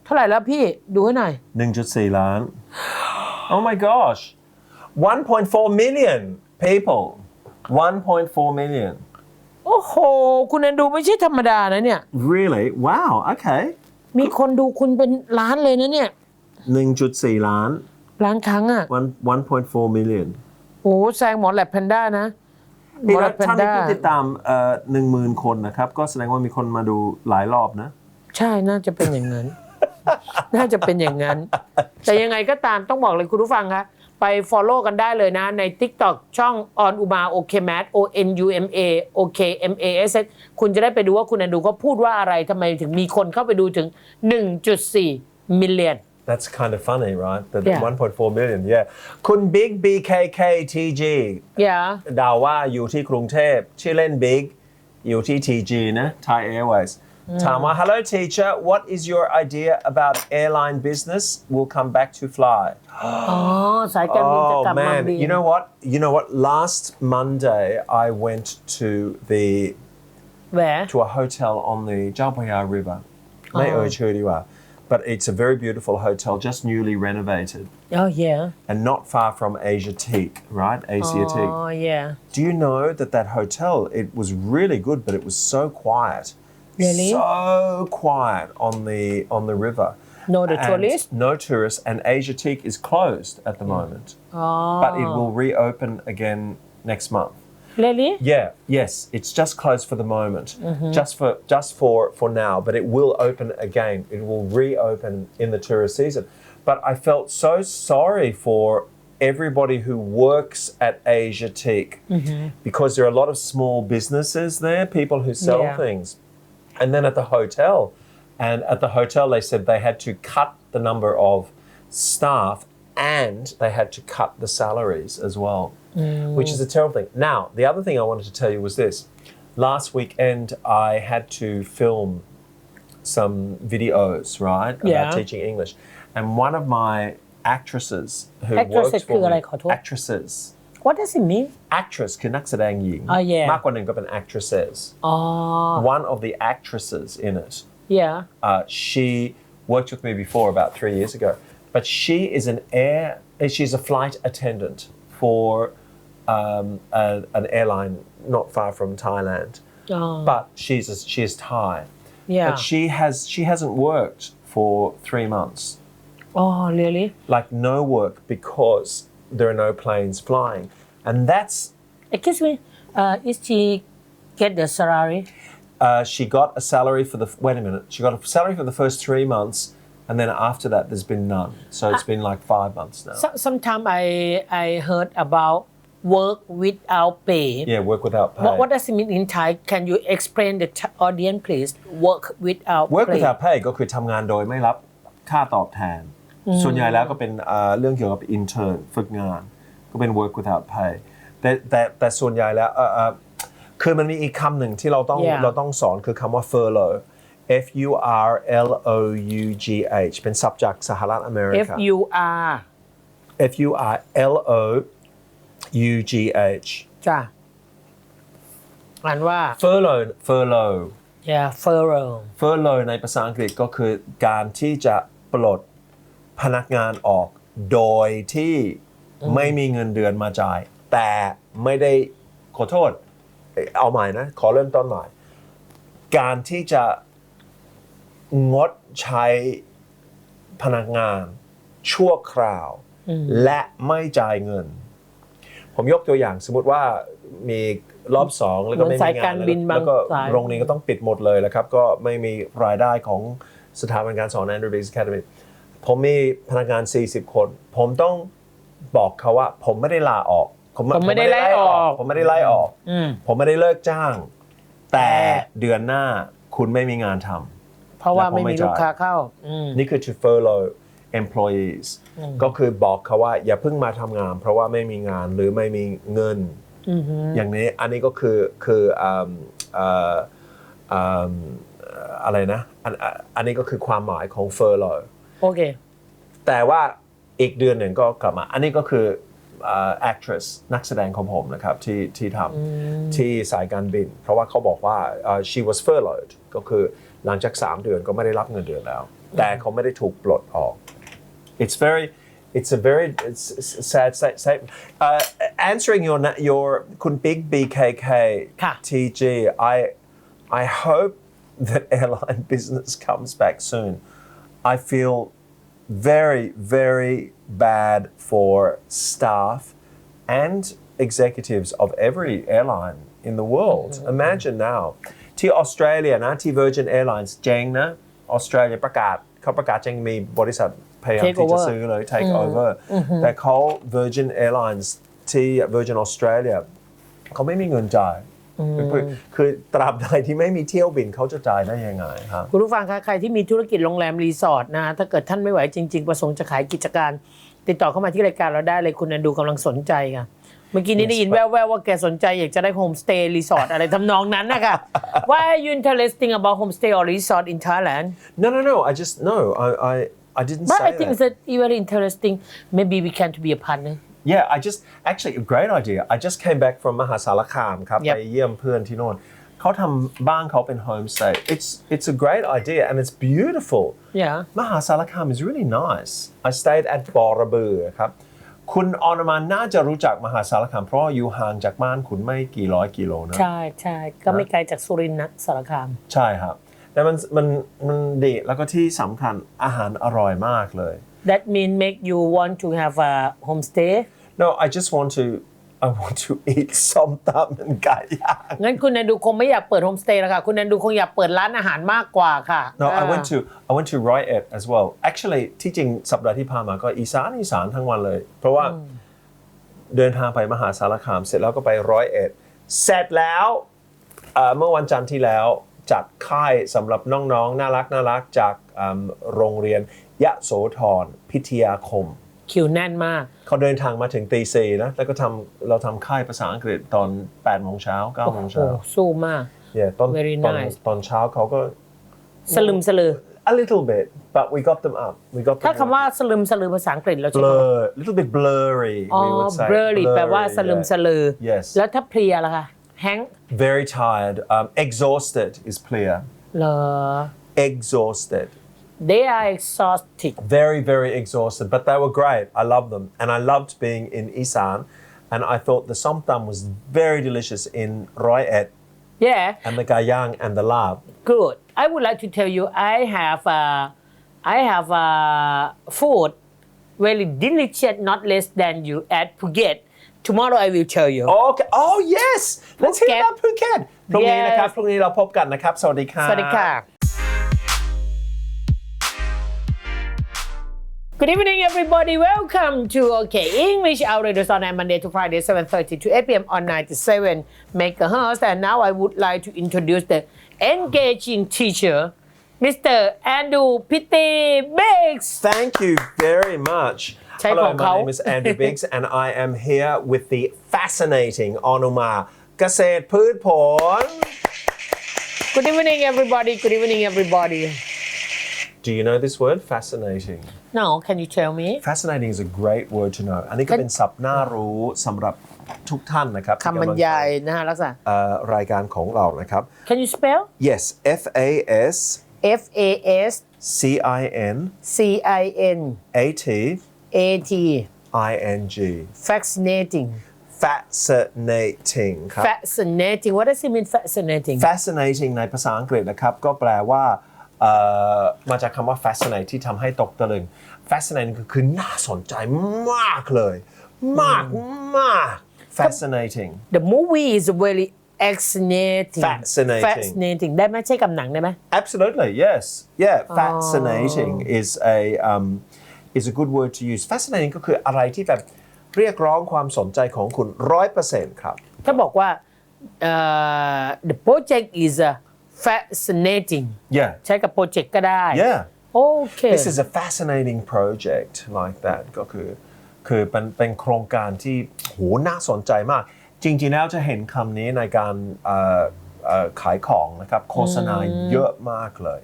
เท่าไหร่แล้วพี่ดูให้หน่อย 1.4 ล้าน Oh my gosh 1.4 million people 1.4 million โอ้โหคุณแอนดูไม่ใช่ธรรมดานะเนี่ย Really Wow Okay มีคนดูคุณเป็นล้านเลยนะเนี่ย 1.4 ล้านครั้งอ่ะ 1.4 million โอ้แซงหมอแลบแพนด้านะหมอแลบแพนด้าถ้ามีผู้ติดตาม10,000 คนนะครับก็แสดงว่ามีคนมาดูหลายรอบนะใช่น่าจะเป็นอย่างนั้น น่าจะเป็นอย่างนั้นแต่ยังไงก็ตามต้องบอกเลยคุณผู้ฟังคะไป follow กันได้เลยนะใน TikTok ช่องออนอุมาโอเคแมท ONUMA โอเค MASS คุณจะได้ไปดูว่าคุณแอนดูเขาพูดว่าอะไรทำไมถึงมีคนเข้าไปดูถึง 1.4 million That's kind of funny, right? The 1.4 million, yeah. คุณ Big BKKTG เดาว่าอยู่ที่กรุงเทพชื่อเล่น Big อยู่ที่ TG นะ Thai Airways ถามว่า Hello teacher, what is your idea about airline business? We'll come back to fly. สายการบินจะกลับมาบิน You know what? Last Monday, I went to Where? To a hotel on the เจ้าพระยา River. ไม่เอ่ยชื่อดีกว่าBut it's a very beautiful hotel, just newly renovated. Oh, yeah. And not far from Asiatique, right? Asiatique. Oh, yeah. Do you know that hotel, it was really good, but it was so quiet. Really? So quiet on the river. No tourists? No tourists, and Asiatique is closed at the moment. Oh. But it will reopen again next month. Really? Yes. It's just closed for the moment, just for now. But it will open again. It will reopen in the tourist season. But I felt so sorry for everybody who works at Asiatique because there are a lot of small businesses there, people who sell things, and then at the hotel, they said they had to cut the number of staff and they had to cut the salaries as well. Which is a terrible thing. Now, the other thing I wanted to tell you was this. Last weekend, I had to film some videos, right, about teaching English. And one of my actresses who works for me, actresses. What does it mean? Actress คือนักแสดงหญิง มากกว่าหนึ่งก็เป็น actresses. One of the actresses in it. She worked with me before about 3 years ago. But she's a flight attendant for an airline not far from Thailand, but she is Thai. But she hasn't worked for 3 months. Oh, really? Like no work because there are no planes flying, and that's. Excuse me. Is she get the salary? She got a salary for the. Wait a minute. She got a salary for the first 3 months. And then after that, there's been none. So it's been like 5 months now. Sometimes I heard about work without pay Yeah, work without pay. What does it mean in Thai? Can you explain the audience, please? Work without Work pay. without pay ก็คือทำงานโดยไม่รับค่าตอบแทน ส่วนใหญ่แล้วก็เป็นเรื่องเกี่ยวกับ intern ฝึกงาน ก็เป็น work without pay แต่ส่วนใหญ่แล้วคือมันมีอีกคำหนึ่งที่เราต้องสอนคือคำว่า furlough F-U-R-L-O-U-G-H เป็นศัพท์จากสหรัฐอเมริกา F-U-R-L-O-U-G-H จ้ะอ่านว่า furlough yeah furlough ในภาษาอังกฤษก็คือการที่จะปลดพนักงานออกโดยที่ไม่มีเงินเดือนมาจ่ายแต่ไม่ได้ขอโทษเอาใหม่นะขอเริ่มต้นใหม่การที่จะงดใช้พนักงานชั่วคราวและไม่จ่ายเงินผมยกตัวอย่างสมมติว่ามีรอบสองแล้วก็ไม่มีงานแล้วก็โรงเรียนก็ต้องปิดหมดเลยแล้วครับก็ไม่มีรายได้ของสถาบันการสอน Andrew Biggs Academy ผมมีพนักงาน40คนผมต้องบอกเขาว่าผมไม่ได้ลาออกผมไม่ได้ไล่ออกผมไม่ได้เลิกจ้างแต่เดือนหน้าคุณไม่มีงานทำเพราะว่าไม่มีลูกค้าเข้านี่คือ to furlough employees ก็คือบอกเขาว่าอย่าเพิ่งมาทำงานเพราะว่าไม่มีงานหรือไม่มีเงินอย่างนี้อันนี้ก็คืออะไรนะอันนี้ก็คือความหมายของ furlough โอเคแต่ว่าอีกเดือนหนึ่งก็กลับมาอันนี้ก็คือactress นักแสดงของผมนะครับที่ทำที่สายการบินเพราะว่าเขาบอกว่าshe was furloughed ก็คือหลังจาก3 เดือนก็ไม่ได้รับเงินเดือนแล้วแต่เขาไม่ได้ถูกปลดออก it's a very sad answering your คุณบิ๊ก BKK TG I hope that airline business comes back soon I feel very very bad for staff and executives of every airline in the world imagine now ที่ออสเตรเลียนะที่ Virgin Airlines เจ๊งนะออสเตรเลียเขาประกาศเจ๊งมีบริษัทพยายามที่จะซื้อเลย take over แต่เขา Virgin Airlines ที่ Virgin Australia เขาไม่มีเงินจ่ายคือตราบใดที่ไม่มีเที่ยวบินเขาจะจ่ายได้ยังไงครับคุณผู้ฟังคะใครที่มีธุรกิจโรงแรมรีสอร์ทนะถ้าเกิดท่านไม่ไหวจริงๆประสงค์จะขายกิจการติดต่อเข้ามาที่รายการเราได้เลยคุณนันดูกำลังสนใจค่ะเมื่อกี้นี้ได้ยินแว่วๆว่าแกสนใจอยากจะได้โฮมสเตย์รีสอร์ทอะไรทำนองนั้นนะคะ Why are you interested about homestay or resort in Thailand No I just no I didn't But say I think it's very interesting maybe we can to be a partner Yeah, actually a great idea. I just came back from มหาสารคามครับไปเยี่ยมเพื่อนที่โน่นเขาทำบ้านเขาเป็น homestay. It's a great idea and it's beautiful. Yeah. มหาสารคาม is really nice. I stayed at บอระเบือครับคุณอรมันน่าจะรู้จักมหาสารคามเพราะอยู่ห่างจากบ้านคุณไม่กี่ร้อยกิโลนะใช่ก็ไม่ไกลจากสุรินทร์นะสารคามใช่ครับแต่มันดีแล้วก็ที่สำคัญอาหารอร่อยมากเลย That mean make you want to have a homestay? No, I want to eat ส้มตำและไก่ย่างงั้นคุณนันดูคงไม่อยากเปิดโฮมสเตย์แล้วค่ะคุณนันดูคงอยากเปิดร้านอาหารมากกว่าค่ะ No, I went to Rai'et as well. Actually ที่จริงสัปดาห์ที่ผ่านมาก็อีสานทั้งวันเลยเพราะว่าเดินทางไปมหาสารคามเสร็จแล้วก็ไปRai'etเสร็จแล้วเมื่อวันจันทร์ที่แล้วจัดค่ายสำหรับน้องๆน่ารักจากโรงเรียนยโสธรพิทยาคมคิวแน่นมากเขาเดินทางมาถึงตี 4นะแล้วก็เราทำค่ายภาษาอังกฤษตอน 8 โมงเช้า 9 โมงเช้าสู้มาก Very nice ตอนเช้าเขาก็สลึมสลือ A little bit but we got them up ถ้าคำว่าสลึมสลือภาษาอังกฤษเราจะ blur little bit blurry we would say blurry แปลว่าสลึมสลือ Yes แล้วถ้าเพลียล่ะคะHank Very tired exhausted is clear เหรอ Exhausted They are exhausted. Very, very exhausted, but they were great. I loved them, and I loved being in Isan, and I thought the somtam was very delicious in Rai'et. Yeah. And the gayang and the lab. Good. I would like to tell you, I have food very delicious, not less than you at Phuket. Tomorrow I will tell you. Okay. Oh yes. Let's hear about Phuket. พรุ่งนี้นะครับพรุ่งนี้เราพบกันนะครับสวัสดีค่ะสวัสดีค่ะ Good evening, everybody. Welcome to OK English. Our radio on Monday to Friday, 7:30 to 8 p.m. on 97 megahertz. And now I would like to introduce the engaging teacher, Mr. Andrew Pitti Biggs. Thank you very much. Hello, my name is Andrew Biggs, and I am here with the fascinating Onuma เกษตรพืชผล Good evening, everybody. Good evening, everybody. Do you know this word, fascinating? No, can you tell me? Fascinating is a great word to know. อันนี้ก็เป็นศัพท์น่ารู้สำหรับทุกท่านนะครับ คำบรรยายนะฮะลักษณะ รายการของเรานะครับ Can you spell? Yes, FAS FAS CIN CIN AT AT ING Fascinating. Fascinating ครับ Fascinating. What does it mean, fascinating? Fascinating ในภาษาอังกฤษนะครับก็แปลว่ามาจากคำว่า fascinate ที่ทำให้ตกตะลึง fascinating คือน่าสนใจมากเลยมาก fascinating The movie is very fascinating. Fascinating ได้ไหมใช่กับหนังได้ไหม Absolutely yes yeah fascinating is a good word to use fascinating ก็คืออะไรที่แบบเรียกร้องความสนใจของคุณ 100% ครับถ้าบอกว่าthe project is fascinating yeah ใช้กับโปรเจกต์ก็ได้ yeah Okay This is a fascinating project like that ก็คือเป็นโครงการที่โหน่าสนใจมากจริงๆแล้วจะเห็นคำนี้ในการขายของนะครับโฆษณาเยอะมากเลย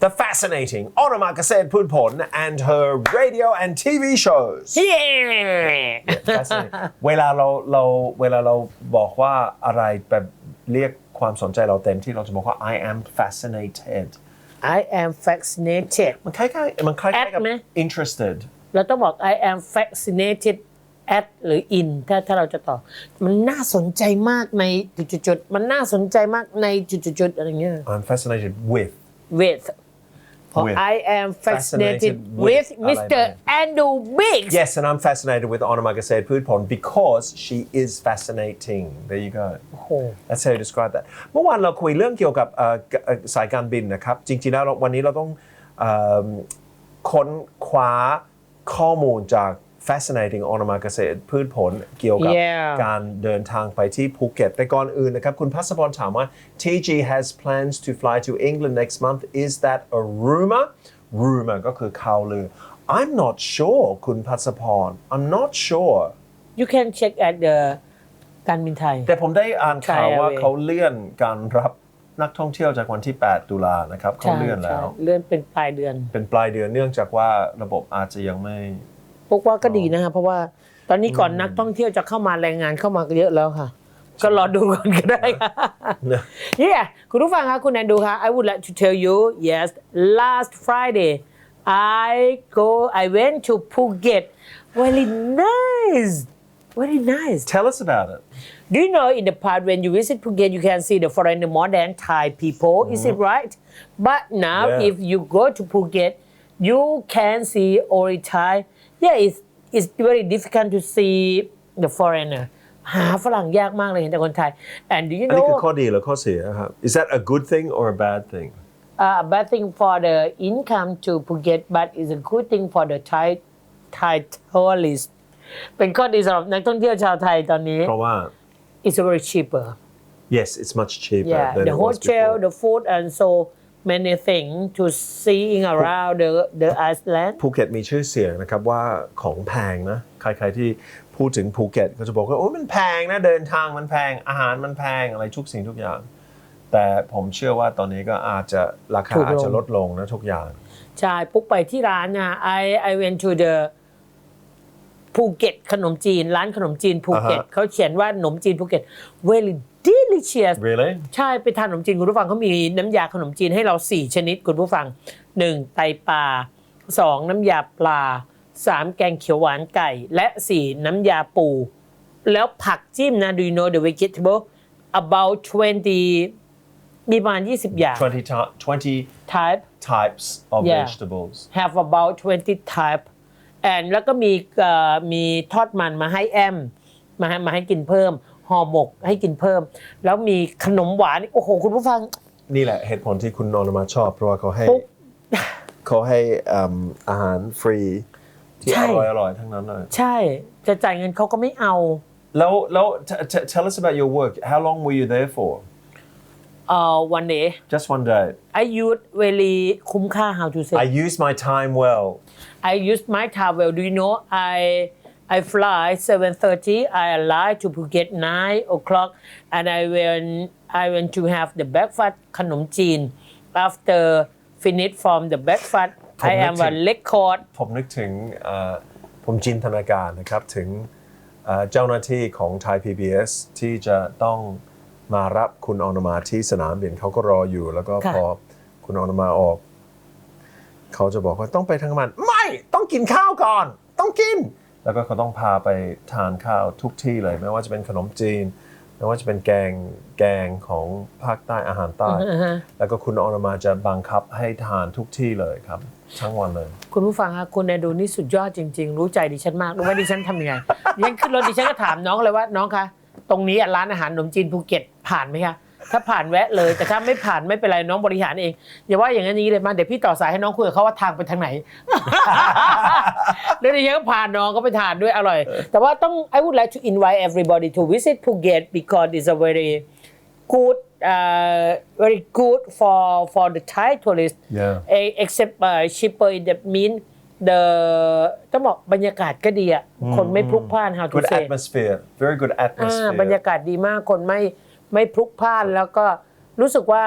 The fascinating อรมาเกษตรพืชผล and her radio and TV showsเวลาเราบอกว่าอะไรแบบเรียกความสนใจเราเต็มที่เราจะบอกว่า I am fascinated I am fascinated มันคล้ายๆกับ interested เราต้องบอก I am fascinated at หรือ in ถ้าเราจะตอบมันน่าสนใจมากในจุดๆมันน่าสนใจมากในจุดๆอะไรเงี้ย I'm fascinated with I am fascinated with Mr. Andrew Biggs Yes and I'm fascinated with อรมาเกษตรพืชผล because she is fascinating There you go That's how you describe that เมื่อวานเราคุยเรื่องเกี่ยวกับสายการบินนะครับจริงๆแล้ววันนี้เราต้องค้นคว้าข้อมูลจาก fascinating อรมาเกษตรพืชผลเกี่ยวกับการเดินทางไปที่ภูเก็ตแต่ก่อนอื่นนะครับคุณภัสพรถามว่า TG has plans to fly to England next month Is that a rumor ก็คือข่าวลือ I'm not sure คุณภัสพร I'm not sure You can check at the การบินไทยแต่ผมได้อ่านข่าวว่าเขาเลื่อนการรับนักท่องเที่ยวจากวันที่8ตุลานะครับเขาเลื่อนแล้วเลื่อนเป็นปลายเดือนเนื่องจากว่าระบบอาจจะยังไม่พวกว่าก็ดีนะครับเพราะว่าตอนนี้ก่อนนักท่องเที่ยวจะเข้ามาแรงงานเข้ามาเยอะแล้วค่ะก็รอดูก่อนก็ได้ค่ะ Yeah คุณผู้ฟังคะคุณแอนดูค่ะ I would like to tell you yes last Friday I went to Phuket very nice Tell us about it Do you know in the past when you visit Phuket you can see the foreigner more than Thai people Is it right But now if you go to Phuket you can see only Thai Yeah it's very difficult to see the foreigner หาฝรั่งยากมากเลยเห็นแต่คนไทย And do you know อันนี้คือข้อดีหรือข้อเสียครับ Is that a good thing or a bad thing A bad thing for the income to Phuket but it's a good thing for the Thai tourist เป็นข้อดีสำหรับนักท่องเที่ยวชาวไทยตอนนี้เพราะว่า It's very cheaper Yes it's much cheaper than the hotel the food and so many things to seeing around the island ภูเก็ตมีชื่อเสียงนะครับว่าของแพงนะใครๆที่พูดถึงภูเก็ตก็จะบอกว่าโอ้มันแพงนะเดินทางมันแพงอาหารมันแพงอะไรทุกสิ่งทุกอย่างแต่ผมเชื่อว่าตอนนี้ก็อาจจะราคาอาจจะลดลงนะทุกอย่างใช่ปุ๊กไปที่ร้านนะ I went to the ภูเก็ตขนมจีนร้านขนมจีนภูเก็ตเขาเขียนว่าขนมจีนภูเก็ต very delicious Really ใช่ไปทานขนมจีนคุณผู้ฟังเขามีน้ำยาขนมจีนให้เรา4ชนิดคุณผู้ฟัง1ไตปลา2น้ำยาปลา3แกงเขียวหวานไก่และ4น้ำยาปูแล้วผักจิ้มนะ Do you know the vegetable about 20มีประมาณ20อย่าง20 types of vegetables have about 20 type and แล้วก็มีทอดมันมาให้แอมมาให้กินเพิ่มห่อหมกให้กินเพิ่มแล้วมีขนมหวานโอ้โหคุณผู้ฟัง นี่แหละเหตุผลที่คุณนรมาชอบเพราะว่าเขาให้ เขาให้อาหารฟรีที่อร่อยทั้งนั้นเลยใช่จะจ่ายเงินเขาก็ไม่เอาแล้ว tell us about your work how long were you there for one day just one day I use very คุ้มค่า how to say I use my time well I use my time well do you know I fly 7:30 I arrive to Phuket 9 o'clock and I went to have the breakfast ขนมจีน after finish from the breakfast I am a record ผมนึกถึงผมจินตนาการนะครับถึงเจ้าหน้าที่ของ Thai PBS ที่จะต้องมารับคุณออนมาที่สนามบินเขาก็รออยู่แล้วก็พอคุณออนมาออกเขาจะบอกว่าต้องไปทางมันไม่ต้องกินข้าวก่อนต้องกินแล้วก็เขาต้องพาไปทานข้าวทุกที่เลยไม่ว่าจะเป็นขนมจีนไม่ว่าจะเป็นแกงของภาคใต้อาหารใต้แล้วก็คุณออนมาจะบังคับให้ทานทุกที่เลยครับทั้งวันเลยคุณผู้ฟังคะคุณแอนดูนี่สุดยอดจริงๆรู้ใจดิฉันมากรู้ว่าดิฉันทำยังไงยังขึ้นรถดิฉันก็ถามน้องเลยว่าน้องคะตรงนี้ร้านอาหารขนมจีนภูเก็ตผ่านไหมคะถ้าผ่านแวะเลยแต่ถ้าไม่ผ่านไม่เป็นไรน้องบริหารเองอย่าว่าอย่างนี้เลยมาเดี๋ยวพี่ต่อสายให้น้องคุยกับเขาว่าทางไปทางไหนแล้วดิฉันก็พาน้องก็ไปทานด้วยอร่อยแต่ว่าต้อง I would like to invite everybody to visit Phuket because it's a very good for the Thai tourists except cheaper in that mean the ต้องบอกบรรยากาศก็ดีอ่ะคนไม่พลุกพล่าน how to good say atmosphere very good atmosphere บรรยากาศดีมากคนไม่พลุกพล่านแล้วก็รู้สึกว่า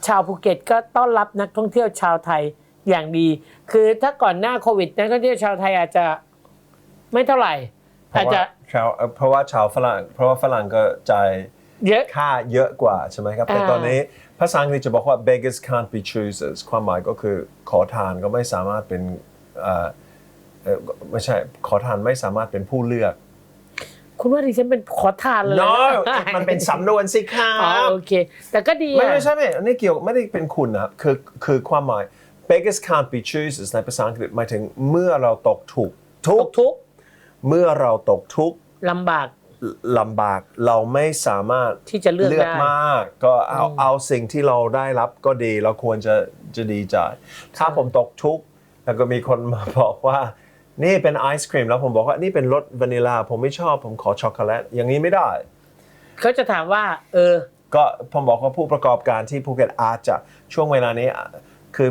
ชาวภูเก็ตก็ต้อนรับนักท่องเที่ยวชาวไทยอย่างดีคือถ้าก่อนหน้าโควิดนักท่องเที่ยวชาวไทยอาจจะไม่เท่าไหร่อาจจะเพราะว่าฝรั่งก็จ่ายค่าเยอะกว่าใช่ไหมครับแต่ตอนนี้ภาษาอังกฤษจะบอกว่า beggars can't be choosers ความหมายก็คือขอทานก็ไม่สามารถเป็นไม่ใช่ขอทานไม่สามารถเป็นผู้เลือกคุณว่าดิฉันเป็นขอทานเลย no มันเป็นสำนวนสิครับโอเคแต่ก็ดีไม่ใช่อันนี้เกี่ยวไม่ได้เป็นคุณนะครับคือความหมาย beggars can't be choosers ในภาษาอังกฤษหมายถึงเมื่อเราตกทุกข์เมื่อเราตกทุกข์ลำบากเราไม่สามารถที่จะเลือกมากก็เอาสิ่งที่เราได้รับก็ดีเราควรจะดีใจถ้าผมตกทุกข์แล้วก็มีคนมาบอกว่านี่เป็นไอศครีมแล้วผมบอกว่านี่เป็นรสวานิลาผมไม่ชอบผมขอช็อกโกแลตอย่างนี้ไม่ได้เขาจะถามว่าก็ผมบอกว่าผู้ประกอบการที่ภูเก็ตอาจจะช่วงเวลานี้คือ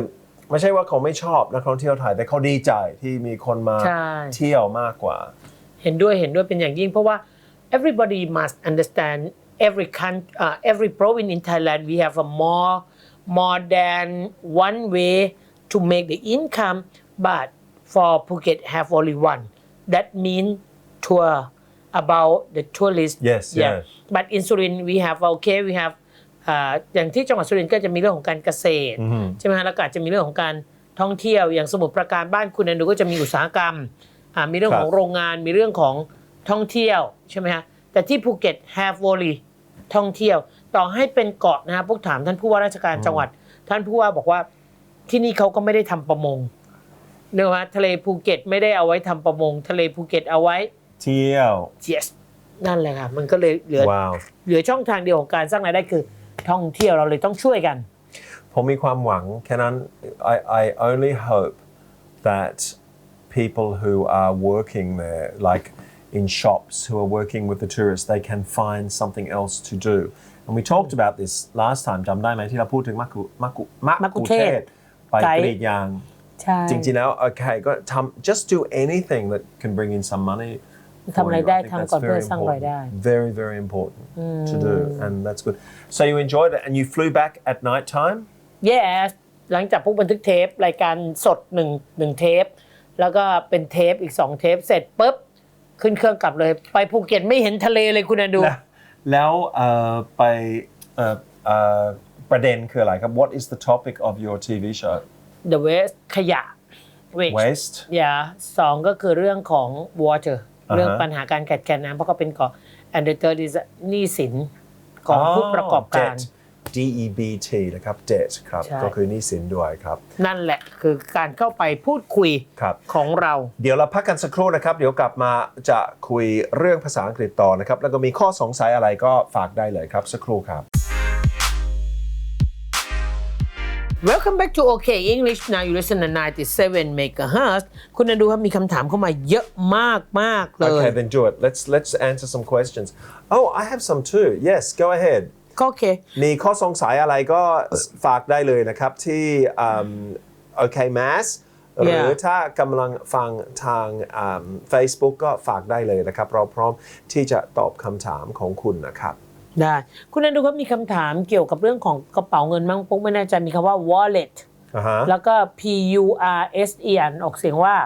ไม่ใช่ว่าเขาไม่ชอบนักท่องเที่ยวไทยแต่เขาดีใจที่มีคนมาเที่ยวมากกว่าเห็นด้วยเป็นอย่างยิ่งเพราะว่าeverybody must understand every province in Thailand we have a more than one way to make the income but for Phuket have only one that mean tour about the tourist yes but in Surin we have we have อย่างที่จังหวัดสุรินทร์ก็จะมีเรื่องของการเกษตรใช่ไหมแล้วก็อาจจะมีเรื่องของการท่องเที่ยวอย่างสมุทรปราการบ้านคุณนันดูก็จะมีอุตสาหกรรมมีเรื่องของโรงงานมีเรื่องของท่องเที่ยวใช่ไหมฮะแต่ที่ภูเก็ต have only ท่องเที่ยวต่อให้เป็นเกาะนะฮะพวกถามท่านผู้ว่าราชการจังหวัดท่านผู้ว่าบอกว่าที่นี่เขาก็ไม่ได้ทำประมงเนอะฮะทะเลภูเก็ตไม่ได้เอาไว้ทำประมงทะเลภูเก็ตเอาไว้เที่ยว yes นั่นแหละค่ะมันก็เลยเหลือช่องทางเดียวของการสร้างรายได้คือท่องเที่ยวเราเลยต้องช่วยกันผมมีความหวังแค่นั้น I only hope that people who are working there like in shops who are working with the tourists they can find something else to do and we talked about this last time จำได้ไหมที่เราพูดถึงมะกุเทศไปกรีดยางจริงๆแล้วโอเคก็ทำ just do anything that can bring in some money ทำรายได้ทำก่อนเพื่อสร้างรายได้ very very important to do and that's good so you enjoyed it and you flew back at night time yes หลังจากพวกบันทึกเทปรายการสด1เทปแล้วก็เป็นเทปอีก2เทปเสร็จปุ๊บขึ้นเครื่องกลับเลยไปภูเก็ตไม่เห็นทะเลเลยคุณดูแล้วไปประเด็นคืออะไรครับ What is the topic of your TV show The waste ขยะ waste 2ก็คือเรื่องของ water เรื่องปัญหาการขาดแคลนน้ำเพราะก็เป็นเกาะ and the third is หนี้สินของผู้ประกอบการ DEBT นะครับ debt ครับก็คือหนี้สินด้วยครับนั่นแหละคือการเข้าไปพูดคุยของเราเดี๋ยวเราพักกันสักครู่นะครับเดี๋ยวกลับมาจะคุยเรื่องภาษาอังกฤษต่อนะครับแล้วก็มีข้อสงสัยอะไรก็ฝากได้เลยครับสักครู่ครับ Welcome back to OK English now you listen to 97 megahertz คุณนันดูครับมีคำถามเข้ามาเยอะมากเลย Okay then do it let's answer some questions Oh I have some too yes go ahead ก็โอเคมีข้อสงสัยอะไรก็ฝากได้เลยนะครับที่โอเค Mass หรือถ้ากำลังฟังทาง Facebook ก็ฝากได้เลยนะครับเราพร้อมที่จะตอบคำถามของคุณนะครับได้คุณนันดูครับมีคำถามเกี่ยวกับเรื่องของกระเป๋าเงินมั้งปุ๊กไม่แน่ใจมีคำว่า wallet แล้วก็ PURSE อ่านออกเสียงว่า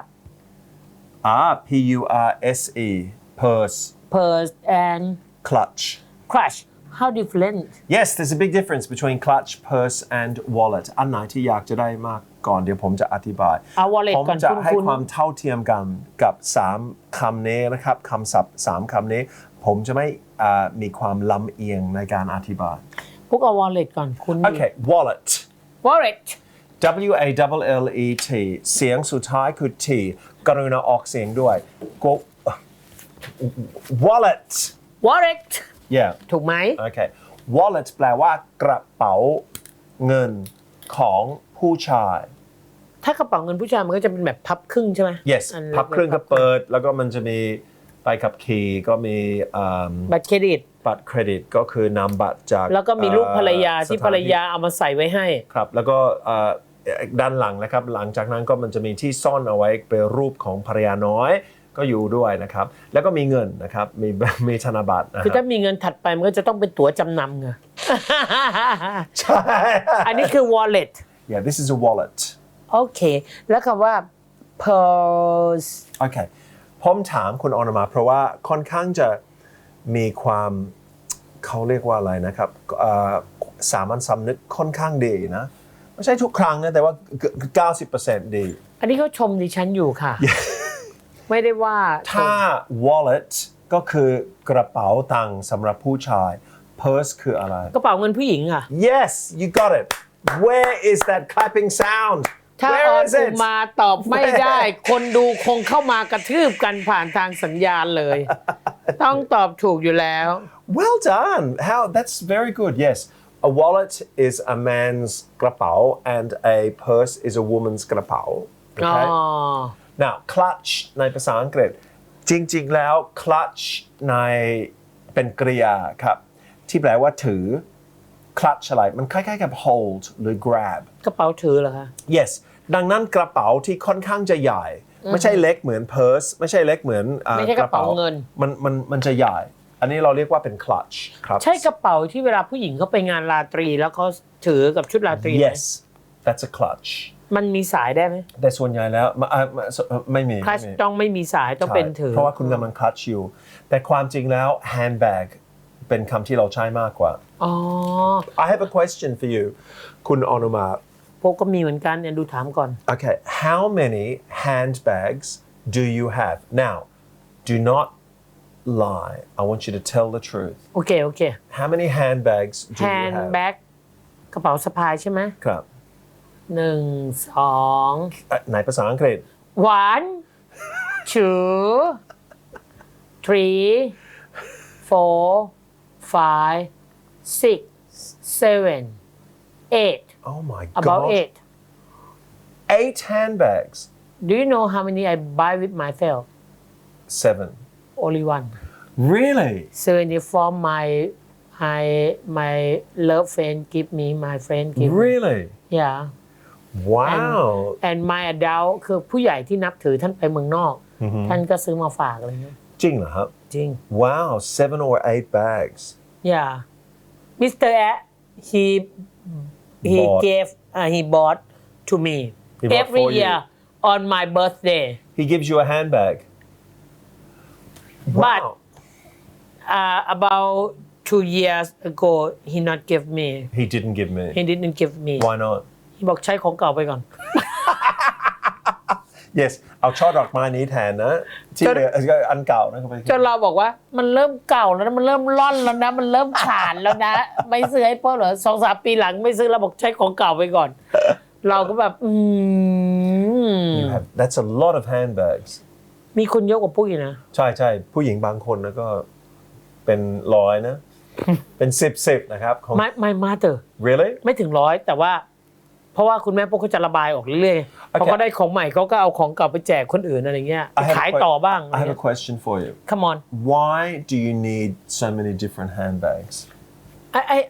PURSE purse and clutch how different Yes there's a big difference between clutch purse and wallet อันไหนที่อยากจะได้มากก่อนเดี๋ยวผมจะอธิบาย wallet ผมจะให้ความเท่าเทียมกันกับ3คำนี้นะครับคำศัพท์3คำนี้ผมจะไม่มีความลำเอียงในการอธิบายพวกเอา wallet ก่อนคุณ Okay wallet WALLET เสียงสุดท้ายคือ T กรุณาออกเสียงด้วย wallet yeah ถูกไหม Okay wallet แปลว่ากระเป๋าเงินของผู้ชายถ้ากระเป๋าเงินผู้ชายมันก็จะเป็นแบบพับครึ่งใช่ไหม Yes พับครึ่งก็เปิดแล้วก็มันจะมีใบขับขี่ก็มีบัตรเครดิตก็คือนำบัตรจากแล้วก็มีรูปภรรยาที่ภรรยาเอามาใส่ไว้ให้ครับแล้วก็ด้านหลังนะครับหลังจากนั้นก็มันจะมีที่ซ่อนเอาไว้เป็นรูปของภรรยาน้อยก็อยู่ด้วยนะครับแล้วก็มีเงินนะครับมีธนบัตรคือถ้ามีเงินถัดไปมันก็จะต้องเป็นตั๋วจำนำไงใช่ อันนี้คือ wallet Yeah this is a wallet โอเคแล้วคำว่า purse โอเคผมถามคุณออนมาเพราะว่าค่อนข้างจะมีความเขาเรียกว่าอะไรนะครับสามัญสำนึกค่อนข้างดีนะไม่ใช่ทุกครั้งนะแต่ว่า 90% ดีอันนี้เขาชมดิฉันอยู่ค่ะ ไม่ได้ว่าถ้า wallet ก็คือกระเป๋าตังค์สำหรับผู้ชาย purse คืออะไรกระเป๋าเงินผู้หญิงค่ะ Yes you got it Where is that clapping sound ถ้าออนอุมาตอบไม่ได้คนดูคงเข้ามากระทืบกันผ่านทางสัญญาณเลย ต้องตอบถูกอยู่แล้ว Well done that's very good yes A wallet is a man's กระเป๋า and a purse is a woman's กระเป๋า Okay Now clutch ในภาษาอังกฤษจริงๆแล้ว clutch เป็นกริยาครับที่แปลว่าถือ clutch อะไรมันคล้ายๆกับ hold หรือ grab กระเป๋าถือเหรอคะ Yes ดังนั้นกระเป๋าที่ค่อนข้างจะใหญ่ไม่ใช่เล็กเหมือน purse ไม่ใช่เล็กเหมือนไม่ใช่กระเป๋าเงินมันจะใหญ่อันนี้เราเรียกว่าเป็น clutch ครับใช่กระเป๋าที่เวลาผู้หญิงเขาไปงานราตรีแล้วเขาถือกับชุดราตรี Yes that's a clutch มันมีสายได้ไหมแต่ส่วนใหญ่แล้วไม่มี clutch ต้องไม่มีสายต้องเป็นถือเพราะว่าคุณกำลัง clutch อยู่แต่ความจริงแล้ว handbag เป็นคำที่เราใช้มากกว่าI have a question for you คุณอนุมาพวกก็มีเหมือนกันเนี่ยดูถามก่อน Okay how many handbags do you have now do not lie I want you to tell the truth โอเคhow many handbags do you have handbag กระเป๋าสะพายใช่ไหมครับ1 2ในภาษาอังกฤษ 1 2 3 4 5 6 7 8 Oh my god about 8 handbags Do you know how many I buy with myself 7 Only one Really 74 my love friend give me my friend give me Really Yeah Wow and my adult คือผู้ใหญ่ที่นับถือท่านไปเมืองนอกท่านก็ซื้อมาฝากอะไรเงี้ยจริงเหรอครับจริง Wow 7 or 8 bags Yeah Mr. he bought to me every year on my birthday He gives you a handbag But about 2 years ago he not give me He didn't give me Why not บอกใช้ของเก่าไปก่อน Yes เอาช่อดอกไม้นี้แทนนะที่เหลืออันเก่านะจนเราบอกว่ามันเริ่มเก่าแล้วนะมันเริ่มร่อนแล้วนะมันเริ่มขาดแล้วนะไม่ซื้อให้พ่อเหรอ 2-3 ปีหลังไม่ซื้อแล้วบอกใช้ของเก่าไปก่อนเราก็แบบThat's a lot of handbags มีคนเยอะกว่าพวกอีกนะใช่ผู้หญิงบางคนนะก็เป็น100นะเป็น10นะครับไม่ mother Really ไม่ถึง100แต่ว่า เพราะว่าคุณแม่ปุ๊กเขาจะระบายออกเรื่อยๆพอเขาได้ของใหม่เขาก็เอาของเก่าไปแจกคนอื่นอะไรเงี้ยขายต่อบ้าง I have a question for you. Come on. Why do you need so many different handbags?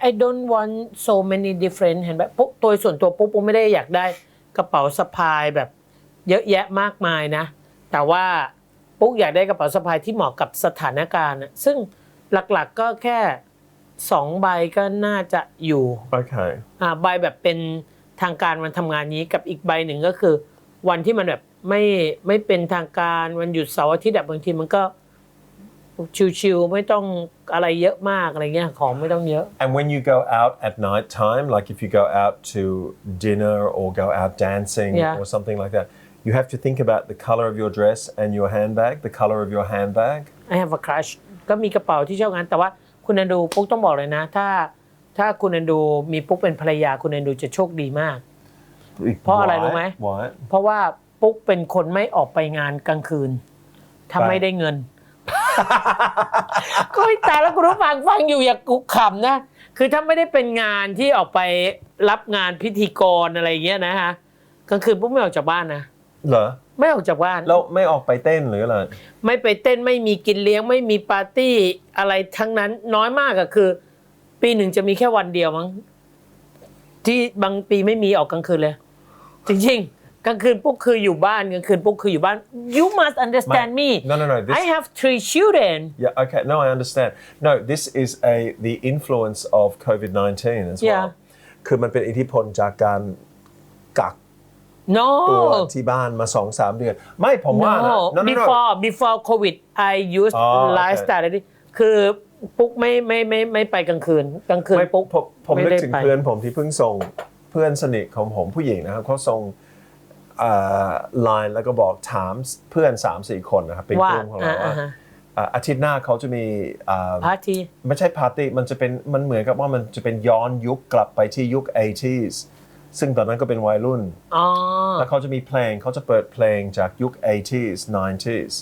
I don't want so many different handbag ปุ๊กโดยส่วนตัวปุ๊กไม่ได้อยากได้กระเป๋าสะพายแบบเยอะแยะมากมายนะแต่ว่าปุ๊กอยากได้กระเป๋าสะพายที่เหมาะกับสถานการณ์ซึ่งหลักๆก็แค่2ใบก็น่าจะอยู่ Okay. ใบแบบเป็นทางการวันทำงานนี้กับอีกใบหนึ่งก็คือวันที่มันแบบไม่เป็นทางการวันหยุดเสาร์อาทิตย์แบบบางทีมันก็ชิวๆไม่ต้องอะไรเยอะมากอะไรเงี้ยของไม่ต้องเยอะ And when you go out at night time, like if you go out to dinner or go out dancing or something like that, you have to think about the color of your dress and your handbag, the color of your handbag. I have a crush ก็มีกระเป๋าที่ชอบงานแต่ว่าคุณนันดูปุ๊กต้องบอกเลยนะถ้าคุณนันดูมีปุ๊กเป็นภรรยาคุณนันดูจะโชคดีมากเพราะอะไรรู้ไหมเพราะว่าปุ๊กเป็นคนไม่ออกไปงานกลางคืนถ้าไม่ได้เงินก็ตายแล้วคุณผู้ฟังอยู่อย่ากุกขำนะคือถ้าไม่ได้เป็นงานที่ออกไปรับงานพิธีกรอะไรเงี้ยนะฮะกลางคืนปุ๊กไม่ออกจากบ้านนะเหรอไม่ออกจากบ้านแล้วไม่ออกไปเต้นหรืออะไรไม่ไปเต้นไม่มีกินเลี้ยงไม่มีปาร์ตี้อะไรทั้งนั้นน้อยมากอะคือปีหนึ่งจะมีแค่วันเดียวมั้งที่บางปีไม่มีออกกลางคืนเลยจริงๆกลางคืนปุ๊กคืออยู่บ้านกลางคืนปุ๊กคืออยู่บ้าน You must understand me No I have 3 children Yeah okay no I understand No this is the influence of COVID-19 as well คือมันเป็นอิทธิพลจากการกักNo ตัวที่บ้านมา 2-3 เดือนไม่ผมว่านะ No before COVID I used lifestyle คือปุ๊กไม่ไปกลางคืนปุ๊กผมนึกถึงเพื่อนผมที่เพิ่งส่งเพื่อนสนิทของผมผู้หญิงนะครับเขาส่งไลน์แล้วก็บอกถามเพื่อน 3-4 คนนะครับเป็นกลุ่มของเราว่าอาทิตย์หน้าเขาจะมีปาร์ตี้ไม่ใช่ปาร์ตี้มันเหมือนกับว่ามันจะเป็นย้อนยุคกลับไปที่ยุค 80s ซึ่งตอนนั้นก็เป็นวัยรุ่นแล้วเขาจะมีเพลงเขาจะเปิดเพลงจากยุค 80s 90s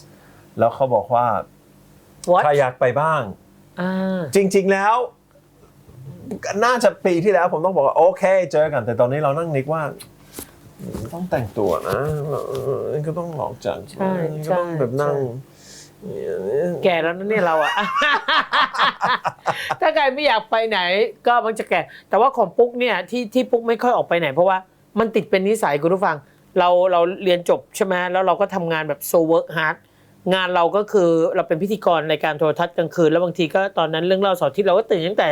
แล้วเขาบอกว่าใครอยากไปบ้างจริงๆแล้วน่าจะปีที่แล้วผมต้องบอกว่าโอเคเจอกันแต่ตอนนี้เรานั่งนึกว่าต้องแต่งตัวนะก็ต้องหลอกจังก็ต้องแบบนั่งแก่แล้วนะเนี่ยเราอะถ้าใครไม่อยากไปไหนก็มันจะแก่แต่ว่าของปุ๊กเนี่ยที่ปุ๊กไม่ค่อยออกไปไหนเพราะว่ามันติดเป็นนิสัยคุณผู้ฟังเราเรียนจบใช่ไหมแล้วเราก็ทำงานแบบ so work hard งานเราก็คือเราเป็นพิธีกรรายการโทรทัศน์กลางคืนแล้วบางทีก็ตอนนั้นเรื่องเล่าเสาร์อาทิตย์เราก็ตื่นตั้งแต่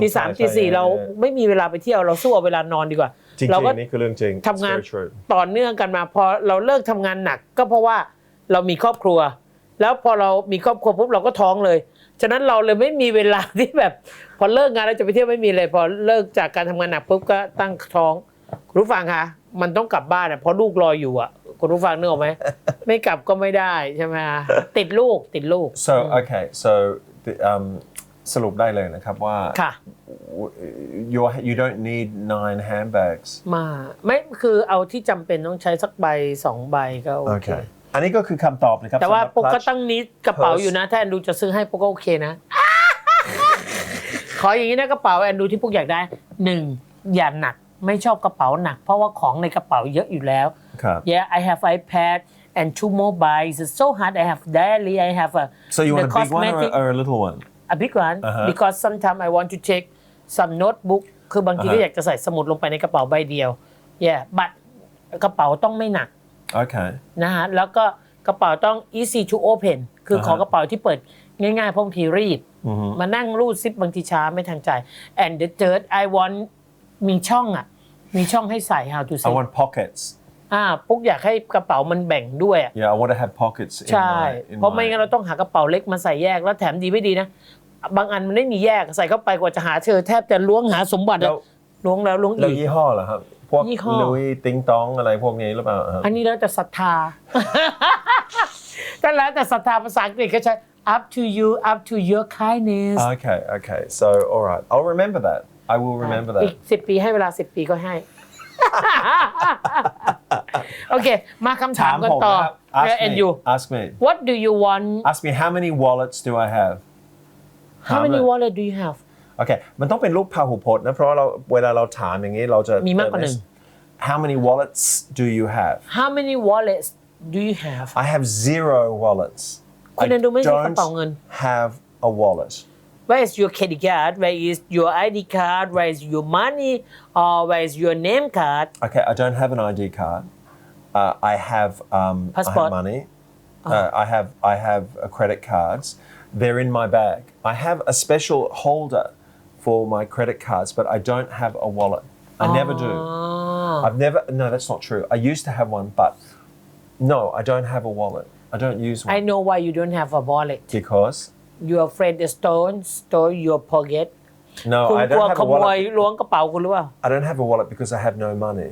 ตี 3 ตี 4เราไม่มีเวลาไปเที่ยวเราสู้เอาเวลานอนดีกว่าเราก็นี่คือเรื่องจริงทำงานต่อเนื่องกันมาพอเราเลิกทำงานหนักก็เพราะว่าเรามีครอบครัวแล้วพอเรามีครอบครัวปุ๊บเราก็ท้องเลยฉะนั้นเราเลยไม่มีเวลาที่แบบพอเลิกงานแล้วจะไปเที่ยวไม่มีเลยพอเลิกจากการทำงานหนักปุ๊บก็ตั้งท้องคุณผู้ฟังคะมันต้องกลับบ้านเพราะลูกรออยู่อ่ะคุณผู้ฟังนึกออกไหมไม่กลับก็ไม่ได้ใช่ไหมติดลูก so okay soสรุปได้เลยนะครับว่า you don't need 9 handbags มาไม่คือเอาที่จำเป็นต้องใช้สักใบ2 ใบก็โอเคอันนี้ก็คือคำตอบนะครับแต่ว่าปุ๊กก็ตั้งนิดกระเป๋าอยู่นะถ้าแอนดูจะซื้อให้ปุ๊กก็โอเคนะขออย่างนี้นะกระเป๋าแอนดูที่ปุ๊กอยากได้1อย่าหนักไม่ชอบกระเป๋าหนักเพราะว่าของในกระเป๋าเยอะอยู่แล้ว Yeah I have iPad and 2 mobiles it's so hard I have diary I have so you want a big one or a little one a big one because sometimes I want to take some notebook คือบางทีก็อยากจะใส่สมุดลงไปในกระเป๋าใบเดียว Yeah but กระเป๋าต้องไม่หนักนะฮะแล้วก็กระเป๋าต้อง easy to open คือขอกระเป๋าที่เปิดง่ายๆเพราะบางทีรีบมานั่งรูดซิปบางทีช้าไม่ทันใจ and the third I want มีช่องให้ใส่ how to say I want pockets ปุ๊กอยากให้กระเป๋ามันแบ่งด้วย Yeah I want to have pockets ใช่เพราะไม่งั้นเราต้องหากระเป๋าเล็กมาใส่แยกแล้วแถมดีไม่ดีนะบางอันมันไม่มีแยกใส่เข้าไปกว่าจะหาเจอแทบจะล้วงหาสมบัติล้วงแล้วล้วงอีกแล้วยี่ห้อเหรอครับพวกลุยติงตองอะไรพวกนี้หรือเปล่าอันนี้แล้วแต่ศรัทธาแต่แล้วแต่ศรัทธาภาษาอังกฤษก็ใช้ up to you up to your kindness okay so all right I'll remember that I will remember that อีก10 ปีให้เวลา10 ปีก็ให้โอเคมาคำถามกันต่อ and you ask me what do you want ask me how many wallets do I have how many wallet do you have โอเคมันต้องเป็นรูปพหูพจน์นะเพราะเราเวลาเราถามอย่างนี้เราจะมีมากกว่า1 how many wallets do you have How many wallets do you have I have 0 wallets คุณ I นันดูไม่ใช่กระ don't เป๋าเงิน have a wallet Where is your credit card Where is your ID card Where is your money or where is your name card Okay, I don't have an ID card. I have Passport. money. I have credit cards. They're in my bag. I have a special holder for my credit cards, but I don't have a wallet. I never do. I've never. No, that's not true. I used to have one, but no, I don't have a wallet. I don't use one. I know why you don't have a wallet Because You're afraid the stole your pocket no, คุณ I กลัว don't have ข a โมย wallet. ล้วงกระเป๋าคุณหรือเปล่า I don't have a wallet because I have no money.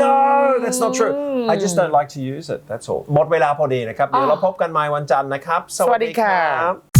No, that's not true. I just don't like to use it. That's all. หมดเวลาพอดีนะครับ เดี๋ยวเราพบกันใหม่วันจันทร์นะครับ สวัสดีครับ